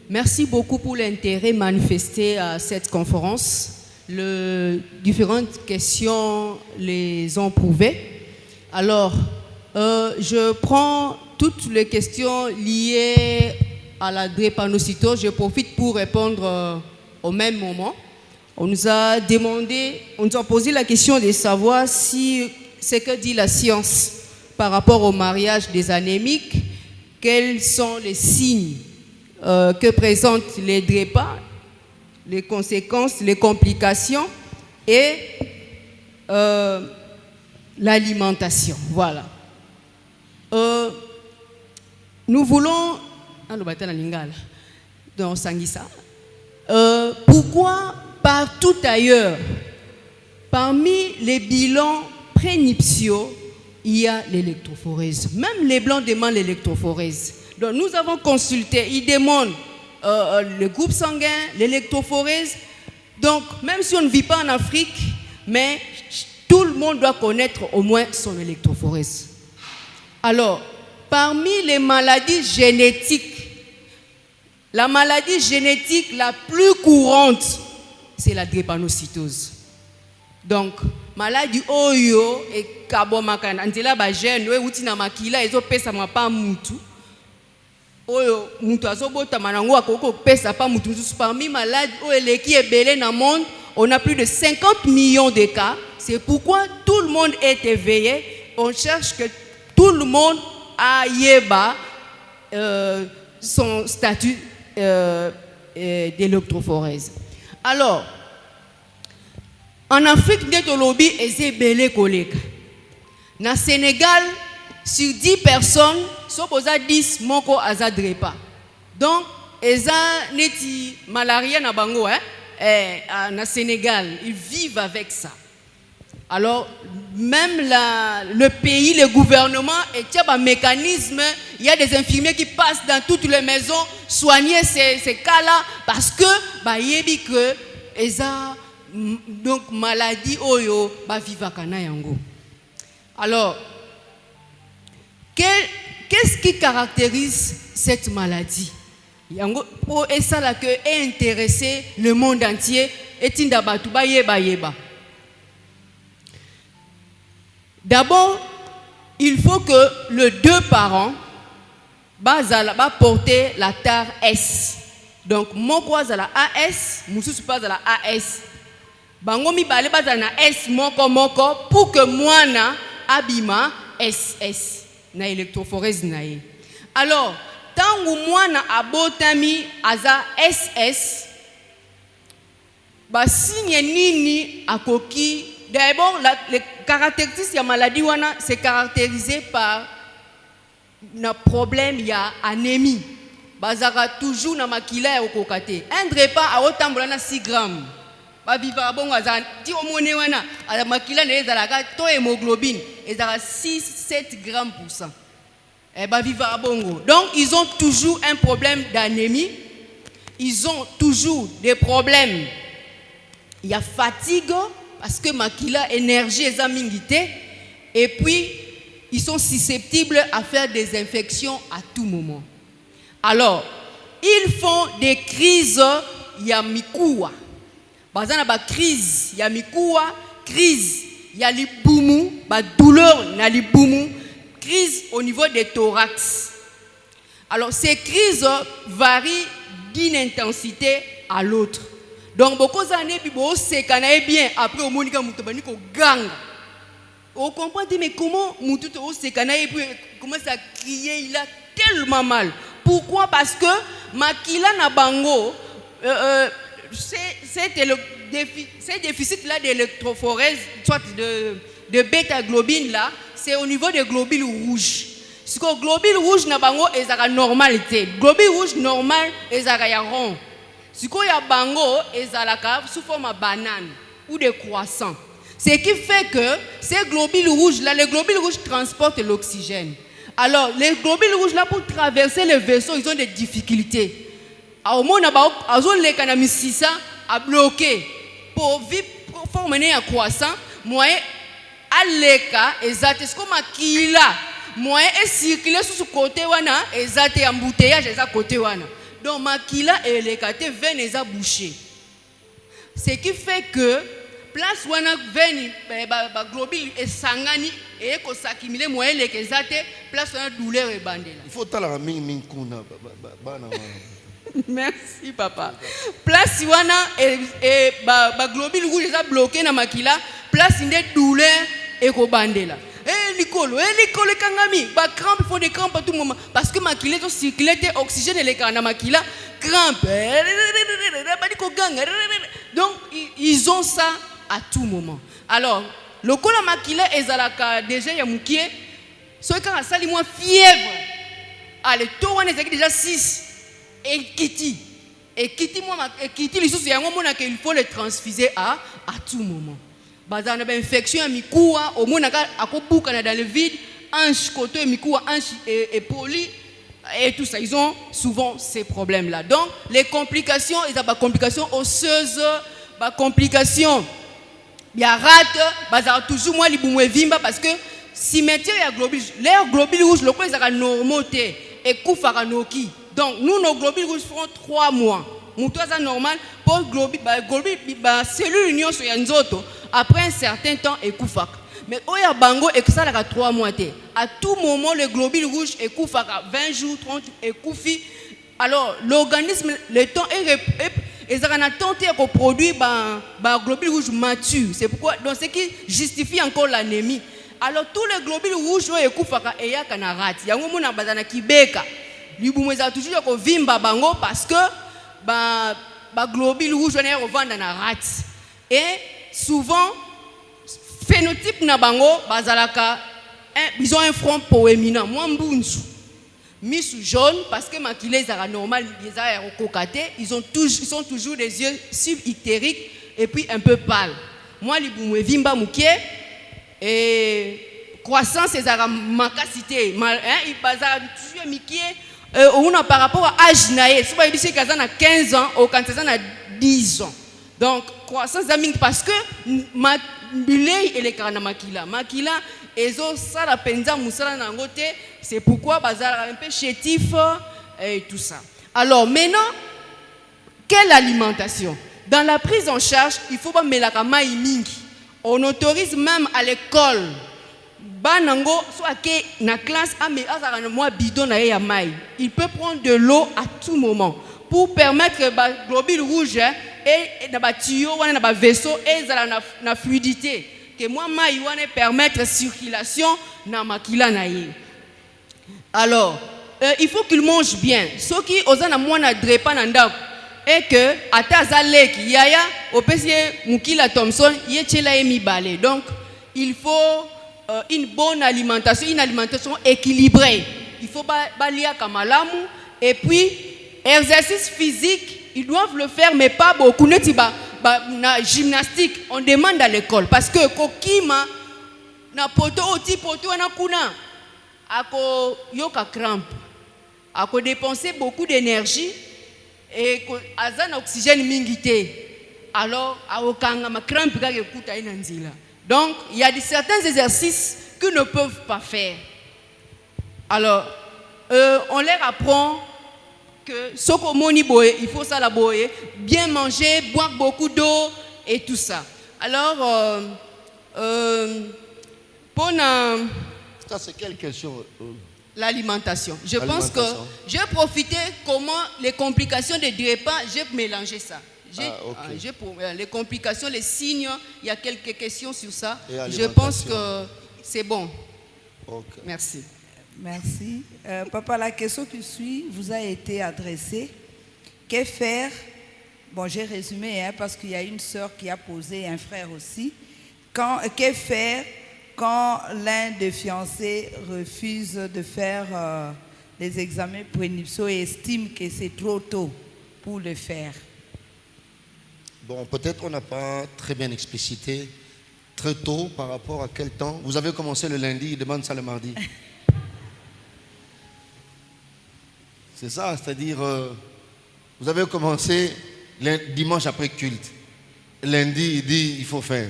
Merci beaucoup pour l'intérêt manifesté à cette conférence. Les différentes questions les ont prouvées. Alors, je prends toutes les questions liées à la drépanocytose. Je profite pour répondre au même moment. On nous a posé la question de savoir si ce que dit la science par rapport au mariage des anémiques, quels sont les signes que présentent les drépas, les conséquences, les complications et l'alimentation. Voilà. Nous voulons... pourquoi partout ailleurs, parmi les bilans prénuptiaux, il y a l'électrophorèse. Même les blancs demandent l'électrophorèse. Donc nous avons consulté, ils demandent le groupe sanguin, l'électrophorèse. Donc même si on ne vit pas en Afrique, mais tout le monde doit connaître au moins son électrophorèse. Alors, parmi les maladies génétiques, la maladie génétique la plus courante, c'est la drépanocytose. Donc, maladie oyo et kabomaka antela ba gène we uti na makila ezo pesa mapa mutu. Oyo mutu azobota manango akoko pesa pa mutu. Parmi maladies oyo qui est belé dans le monde, on a plus de 50 millions de cas. C'est pourquoi tout le monde est éveillé on cherche que tout le monde a yeba son statut d'électrophorèse. Alors, en Afrique, il y a des lobbies et c'est belé collègues. Dans le Sénégal, sur 10 personnes, sauf 10 moko azadrepa. Donc, ils ont neti malaria na bango, na Sénégal, ils vivent avec ça. Alors, même le pays, le gouvernement, et il y a un mécanisme, il y a des infirmiers qui passent dans toutes les maisons soigner ces cas-là parce que, yebi que, ils ont donc maladie oyo, viva kana yango. Alors, qu'est-ce qui caractérise cette maladie? Pour ça que est intéressé le monde entier et tindabatu ba yeba. D'abord, il faut que les deux parents porter la tare S. Donc, mon quoi à la AS, moussou pas à la AS. Bango mi balé ba na S moko pour que moi na abima SS na électrophorèse nae. Alors, tant que moi na abotami aza SS, signe nini akoki. D'abord, les caractéristiques de la maladie c'est caractérisé par un problème, il y a anémie. Bazara toujours na makila au kokate. Un repas à autant de 6 grammes. Babiva bon azan ti omone wana ala makila ne ezalaka to hémoglobine ezala 6-7 grammes pour cent. Babiva bongo. Donc ils ont toujours un problème d'anémie. Ils ont toujours des problèmes. Il y a fatigue parce que makila énergie est amingité et puis ils sont susceptibles à faire des infections à tout moment. Alors, ils font des crises yamikuwa. Bazana ba crise yamikuwa, crise ya libumu, ba douleur na libumu, crise au niveau des thorax. Alors, ces crises varient d'une intensité à l'autre. Donc, beaucoup d'années, c'est qu'on a bien après au monde qui ko gang. On comprend mais comment Moutou c'est qu'on a commence à crier, il a tellement mal. Pourquoi? Parce que makila na bango c'est déficit là d'électrophorèse, soit de bêta-globine là, c'est au niveau des globules rouges. Ce que globules rouges na bango est normalité. Globules rouges normal est rond. Ce qu'il y a bango est sous forme de banane ou de croissant. Ce qui fait que ces globules rouges là, les globules rouges transportent l'oxygène. Alors les globules rouges là pour traverser le vaisseau, ils ont des difficultés. Au moment où les a bloqué pour former un croissant, moyen aleka exact ce comme akila moyen est circuler sur ce côté wana exact embouteillage exact côté wana. Donc makila et les côtés veine les a bouché. Ce qui fait que place wana veine ba globule et sangani et ko s'accumuler moyen les exact place wana douleur et bandela. Il faut tala min kuna bana. Merci papa. Place wana et ba globule rouge les a bloqué na makila, place inde douleur et ko bandela. Licolo kangami, ba crampe, il faut des crampes à tout moment parce que makila to circuler oxygène et les kana makila crampe. Donc ils ont ça à tout moment. Alors, le cola makila ezalaka déjà ya mukie, so quand ça li moins fièvre. Allez, to wana ezaki déjà 6 et Kitty les sous il faut les transfuser à tout moment. Bazana ba infection ya mikuwa au mona akobuka na dans le vide, hanche côté mikuwa hanche et poli et tout ça, ils ont souvent ces problèmes là. Donc les complications, ils ont des complications osseuses, des complications ya rate, bazana toujours moins libumu vimba parce que cimetière ya globule, l'air globule rouge le quoi ça normalité et kufara noki. Donc nous nos globules rouges feront 3 mois. Moutoisa normal pour globule cellule union sur yanzoto après un certain temps et koufak. Mais oya bango et que ça la 3 mois té. À tout moment le globule rouge est koufak 20 jours 30 et koufi. Alors l'organisme le temps et ça a tenté de produire globule rouge mature. C'est pourquoi donc ce qui justifie encore l'anémie. Alors tous les globules rouges oyo ekufaka eyaka na rat. Yango mona bazana kibeka. Libumu eza toujours ko vimba bango parce que ba globules rouges wana revanda na rat. Et souvent phénotype na bango bazalaka ils ont un front proéminent, moins mbunzu. Misu jaune parce que makila est normal, ils sont toujours des yeux subitériques et puis un peu pâles. Moi libumu vimba mukie et croissance c'est à makasité il bazar toujours mikie on a par rapport à âge naé soit il dit que ça 15 ans ou quand ça a 10 ans. Donc croissance parce que bilei et les karana makila ezo sala penza musala na ngote, c'est pourquoi bazar un peu chétif et tout ça. Alors maintenant quelle alimentation? Dans la prise en charge, il faut pas melaka mai mingi. On autorise même à l'école banango soit que na classe azara moi bidon na ya mai. Il peut prendre de l'eau à tout moment pour permettre que globule rouge et na ba tuyau wana na ba vaisseau et na fluidité que moi mai wana permettre circulation na makila na ye. Alors il faut qu'il mange bien. Ceux qui osana mwana drepa na ndako et que atazalek yaya opesi mukila Thompson yechela emi balé. Donc il faut une bonne alimentation, une alimentation équilibrée. Il faut balia kamalamu et puis exercice physique, ils doivent le faire mais pas beaucoup. Na gymnastique, on demande à l'école parce que kokima na poto oti poto na kuna ako yoka crampe. Ako dépenser beaucoup d'énergie et azan oxygène mingité. Alors aokanga ma crampe ka ekuta ina nzila. Donc il y a certains exercices qu'ils ne peuvent pas faire. Alors on leur apprend que sokomoni boye, il faut ça la boye, bien manger, boire beaucoup d'eau et tout ça. Alors pour ça c'est quelle question? L'alimentation. Je pense que j'ai profité comment les complications des repas, j'ai mélangé ça. Les complications, les signes, il y a quelques questions sur ça. Je pense que c'est bon. Okay. Merci. Merci. Papa, la question qui suit vous a été adressée. Que faire? Bon, j'ai résumé parce qu'il y a une sœur qui a posé, un frère aussi. Que faire quand l'un des fiancés refuse de faire les examens prénuptiaux et estime que c'est trop tôt pour le faire? Bon, peut-être on n'a pas très bien explicité très tôt par rapport à quel temps. Vous avez commencé le lundi, il demande ça le mardi. C'est ça, c'est-à-dire, vous avez commencé dimanche après culte. Lundi, il dit, il faut faire.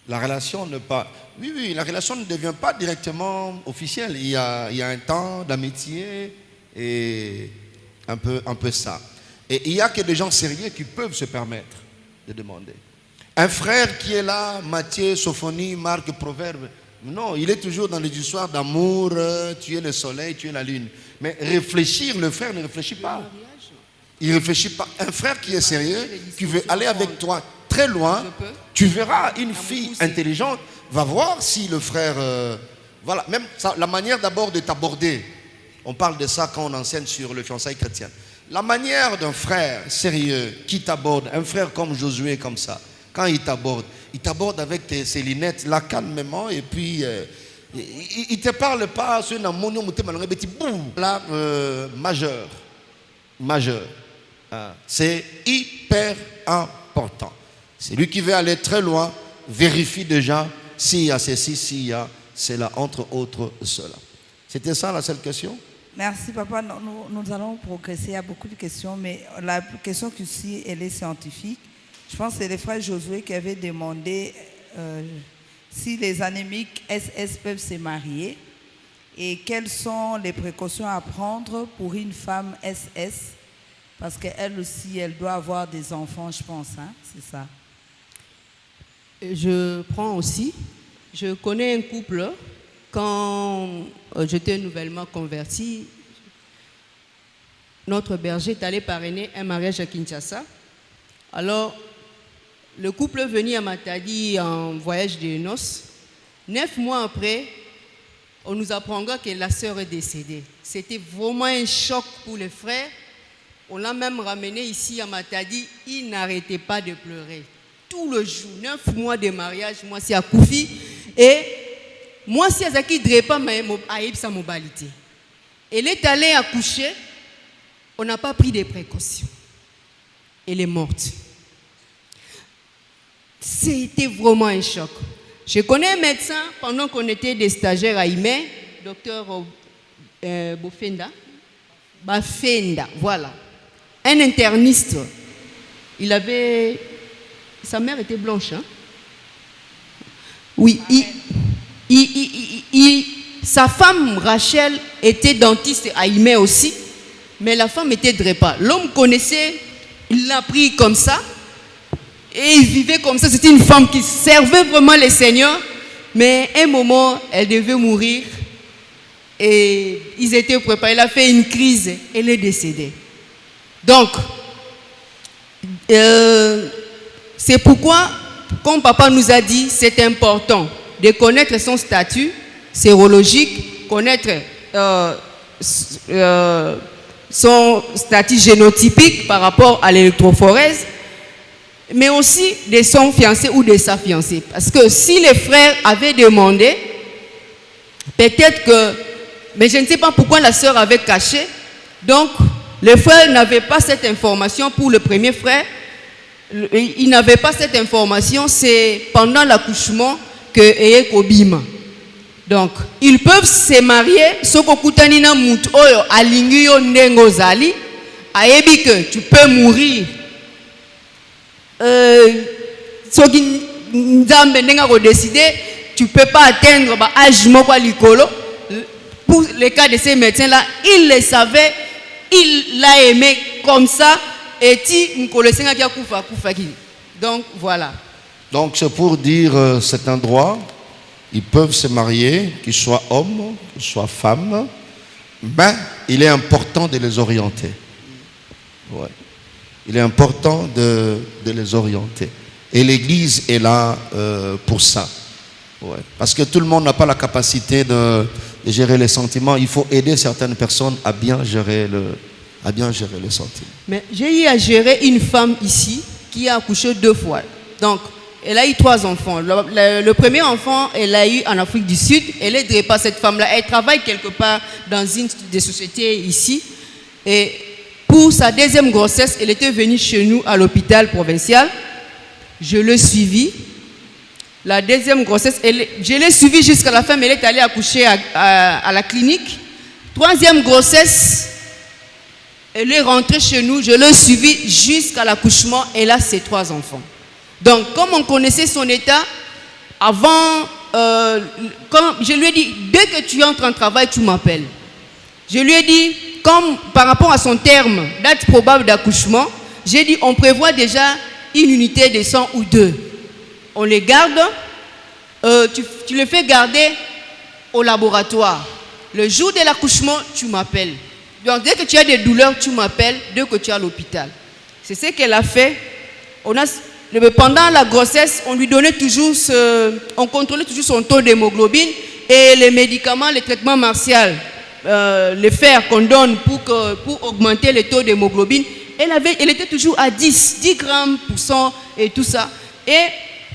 La relation ne pas... Oui, la relation ne devient pas directement officielle. Il y a un temps d'amitié et un peu ça. Et il n'y a que des gens sérieux qui peuvent se permettre de demander. Un frère qui est là, Matthieu, Sophonie, Marc, Proverbe, non, il est toujours dans les histoires d'amour, tu es le soleil, tu es la lune. Mais réfléchir, le frère ne réfléchit pas. Il ne réfléchit pas. Un frère qui est sérieux, qui veut aller avec toi très loin, tu verras une fille intelligente, va voir si le frère... voilà, même ça, la manière d'abord de t'aborder. On parle de ça quand on enseigne sur le fiançailles chrétien. La manière d'un frère sérieux qui t'aborde, un frère comme Josué comme ça, quand il t'aborde avec ses lunettes là calmement et puis il ne te parle pas sur un mono là majeur. C'est hyper important. C'est lui qui veut aller très loin, vérifie déjà s'il y a ceci, s'il y a cela, entre autres cela. C'était ça la seule question? Merci papa, nous allons progresser, il y a beaucoup de questions, mais la question qui suit, elle est scientifique. Je pense que c'est les frères Josué qui avaient demandé si les anémiques SS peuvent se marier et quelles sont les précautions à prendre pour une femme SS, parce qu'elle aussi, elle doit avoir des enfants, je pense, hein? C'est ça. Je prends aussi. Je connais un couple, quand j'étais nouvellement converti, notre berger est allé parrainer un mariage à Kinshasa. Alors, le couple est venu à Matadi en voyage de noces. 9 mois après, on nous apprendra que la sœur est décédée. C'était vraiment un choc pour les frères. On l'a même ramené ici à Matadi. Il n'arrêtait pas de pleurer. Tout le jour, 9 mois de mariage, moi c'est à Koufi. Et moi c'est à Zaki Drepa, mais à sa mobilité. Elle est allée accoucher. On n'a pas pris des précautions. Elle est morte. C'était vraiment un choc. Je connais un médecin pendant qu'on était des stagiaires à Ime, docteur Bafenda, voilà. Un interniste. Il avait... Sa mère était blanche. Hein? Oui. Sa femme, Rachel, était dentiste à Ime aussi. Mais la femme était Drepa. L'homme connaissait, il l'a pris comme ça. Et il vivait comme ça. C'était une femme qui servait vraiment les seigneurs. Mais à un moment, elle devait mourir. Et ils étaient préparés. Elle a fait une crise. Elle est décédée. Donc, c'est pourquoi, comme papa nous a dit, c'est important de connaître son statut sérologique, connaître son statut génotypique par rapport à l'électrophorèse, mais aussi de son fiancé ou de sa fiancée. Parce que si les frères avaient demandé, peut-être que, mais je ne sais pas pourquoi la sœur avait caché, donc les frères n'avaient pas cette information pour le premier frère. Il n'avait pas cette information, c'est pendant l'accouchement que Eye Kobima. Donc, ils peuvent se marier, Sokokutanina Mout Oyo, Alinguyo Ndengozali, Aebi que tu peux mourir. Soki Nzambe Ndenga décider, tu ne peux pas atteindre l'âge Mokwa Likolo. Pour le cas de ces médecins-là, ils le savaient, il l'a aimé comme ça. Donc voilà. Donc c'est pour dire cet endroit, ils peuvent se marier, qu'ils soient hommes, qu'ils soient femmes, mais il est important de les orienter. Ouais. Il est important de les orienter. Et l'Église est là pour ça. Ouais. Parce que tout le monde n'a pas la capacité de gérer les sentiments. Il faut aider certaines personnes à bien gérer les sentiments. Mais j'ai eu à gérer une femme ici qui a accouché 2 fois. Donc, elle a eu 3 enfants. Le premier enfant, elle l'a eu en Afrique du Sud. Elle est Drepa, cette femme-là. Elle travaille quelque part dans une des sociétés ici. Et pour sa deuxième grossesse, elle était venue chez nous à l'hôpital provincial. Je l'ai suivie. La deuxième grossesse, je l'ai suivie jusqu'à la fin, mais elle est allée accoucher à la clinique. 3e grossesse, elle est rentrée chez nous, je l'ai suivie jusqu'à l'accouchement. Elle a ses 3 enfants. Donc, comme on connaissait son état, avant, quand je lui ai dit, dès que tu entres en travail, tu m'appelles. Je lui ai dit, comme par rapport à son terme, date probable d'accouchement, j'ai dit, on prévoit déjà une unité de sang ou 2. On les garde, tu les fais garder au laboratoire. Le jour de l'accouchement, tu m'appelles. Donc, dès que tu as des douleurs, tu m'appelles, dès que tu es à l'hôpital. C'est ce qu'elle a fait. Pendant la grossesse, on lui donnait toujours, on contrôlait toujours son taux d'hémoglobine et les médicaments, les traitements martiaux, les fers qu'on donne pour augmenter le taux d'hémoglobine. Elle était toujours à 10 grammes pour cent et tout ça. Et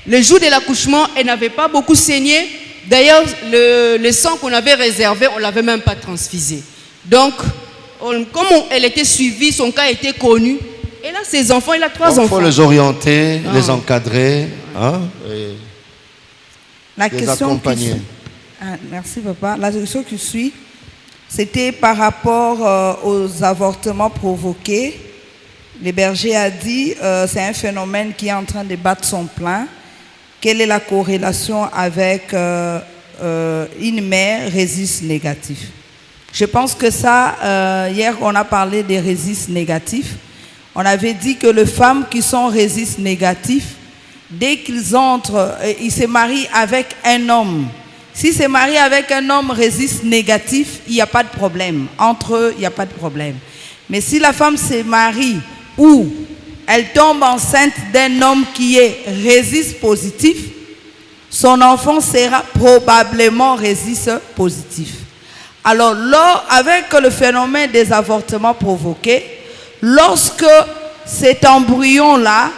le jour de l'accouchement, elle n'avait pas beaucoup saigné. D'ailleurs, le sang qu'on avait réservé, on ne l'avait même pas transfusé. Donc, comme elle était suivie, son cas était connu. Elle a ses enfants, elle a 3 enfants. Il faut les orienter, les encadrer, hein, la les question accompagner. Merci papa. La question qui suit, c'était par rapport aux avortements provoqués. Le berger a dit c'est un phénomène qui est en train de battre son plein. Quelle est la corrélation avec une mère résiste négatif? Je pense que ça, hier on a parlé des résistes négatifs. On avait dit que les femmes qui sont résistes négatifs, dès qu'ils entrent, ils se marient avec un homme. S'ils se marient avec un homme résiste négatif, il n'y a pas de problème. Entre eux, il n'y a pas de problème. Mais si la femme se marie ou elle tombe enceinte d'un homme qui est résiste positif, son enfant sera probablement résiste positif. Alors, avec le phénomène des avortements provoqués, lorsque cet embryon-là,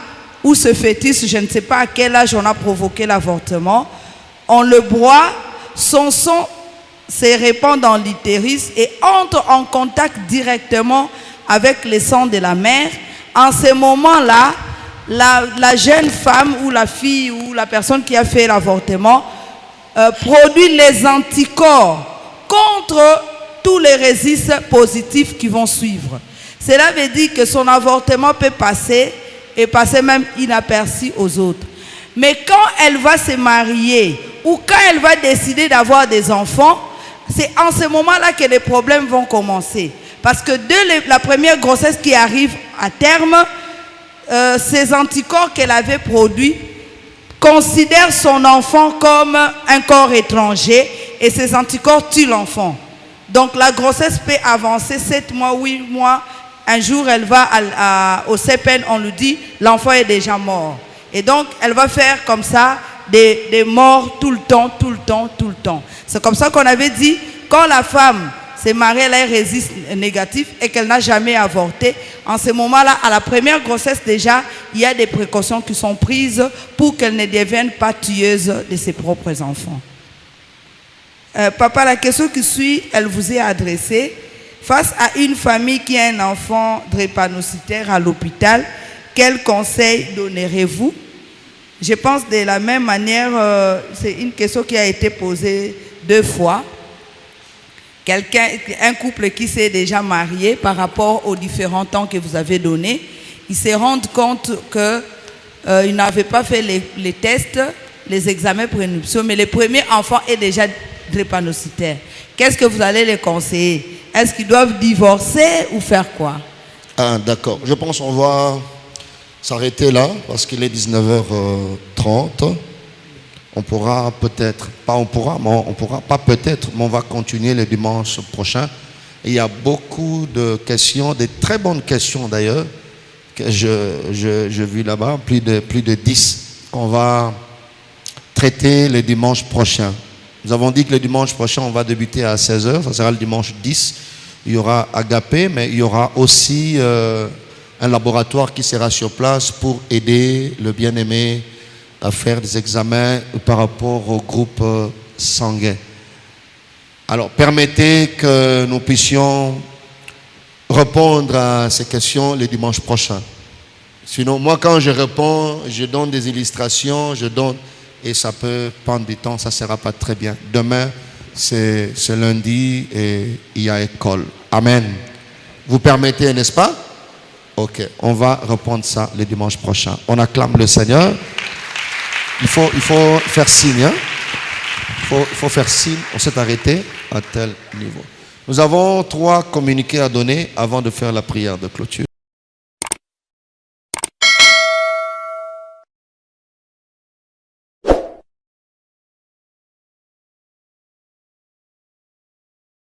ou ce fœtus, je ne sais pas à quel âge on a provoqué l'avortement, on le broie, son sang se répand dans l'utérus et entre en contact directement avec le sang de la mère. En ce moment-là, la jeune femme ou la fille ou la personne qui a fait l'avortement produit les anticorps contre tous les résistes positifs qui vont suivre. Cela veut dire que son avortement peut passer et passer même inaperçu aux autres. Mais quand elle va se marier ou quand elle va décider d'avoir des enfants, c'est en ce moment-là que les problèmes vont commencer. Parce que dès la première grossesse qui arrive à terme, ces anticorps qu'elle avait produits considèrent son enfant comme un corps étranger et ces anticorps tuent l'enfant. Donc la grossesse peut avancer 7 mois, 8 mois. Un jour, elle va au CPN, on lui dit l'enfant est déjà mort. Et donc, elle va faire comme ça des morts tout le temps, tout le temps, tout le temps. C'est comme ça qu'on avait dit, quand la femme s'est mariée, elle a un résiste négatif et qu'elle n'a jamais avorté, en ce moment-là, à la première grossesse déjà, il y a des précautions qui sont prises pour qu'elle ne devienne pas tueuse de ses propres enfants. Papa, la question qui suit, elle vous est adressée. Face à une famille qui a un enfant drépanocytaire à l'hôpital, quel conseil donnerez-vous? Je pense de la même manière, c'est une question qui a été posée 2 fois. Un couple qui s'est déjà marié par rapport aux différents temps que vous avez donnés, ils se rendent compte qu'ils n'avaient pas fait les tests, les examens prénuptiaux, mais le premier enfant est déjà drépanocytaire. Qu'est-ce que vous allez les conseiller? Est-ce qu'ils doivent divorcer ou faire quoi? Ah, d'accord. Je pense qu'on va s'arrêter là parce qu'il est 19h30. On pourra peut-être, on va continuer le dimanche prochain. Il y a beaucoup de questions, des très bonnes questions d'ailleurs, que je vis là-bas, plus de 10 qu'on va traiter le dimanche prochain. Nous avons dit que le dimanche prochain, on va débuter à 16h, ça sera le dimanche 10. Il y aura Agapé, mais il y aura aussi un laboratoire qui sera sur place pour aider le bien-aimé à faire des examens par rapport au groupe sanguin. Alors, permettez que nous puissions répondre à ces questions le dimanche prochain. Sinon, moi, quand je réponds, je donne des illustrations, et ça peut prendre du temps, ça ne sera pas très bien. Demain, c'est lundi et il y a école. Amen. Vous permettez, n'est-ce pas? Ok, on va reprendre ça le dimanche prochain. On acclame le Seigneur. Il faut faire signe. Hein? Il faut faire signe. On s'est arrêté à tel niveau. Nous avons 3 communiqués à donner avant de faire la prière de clôture.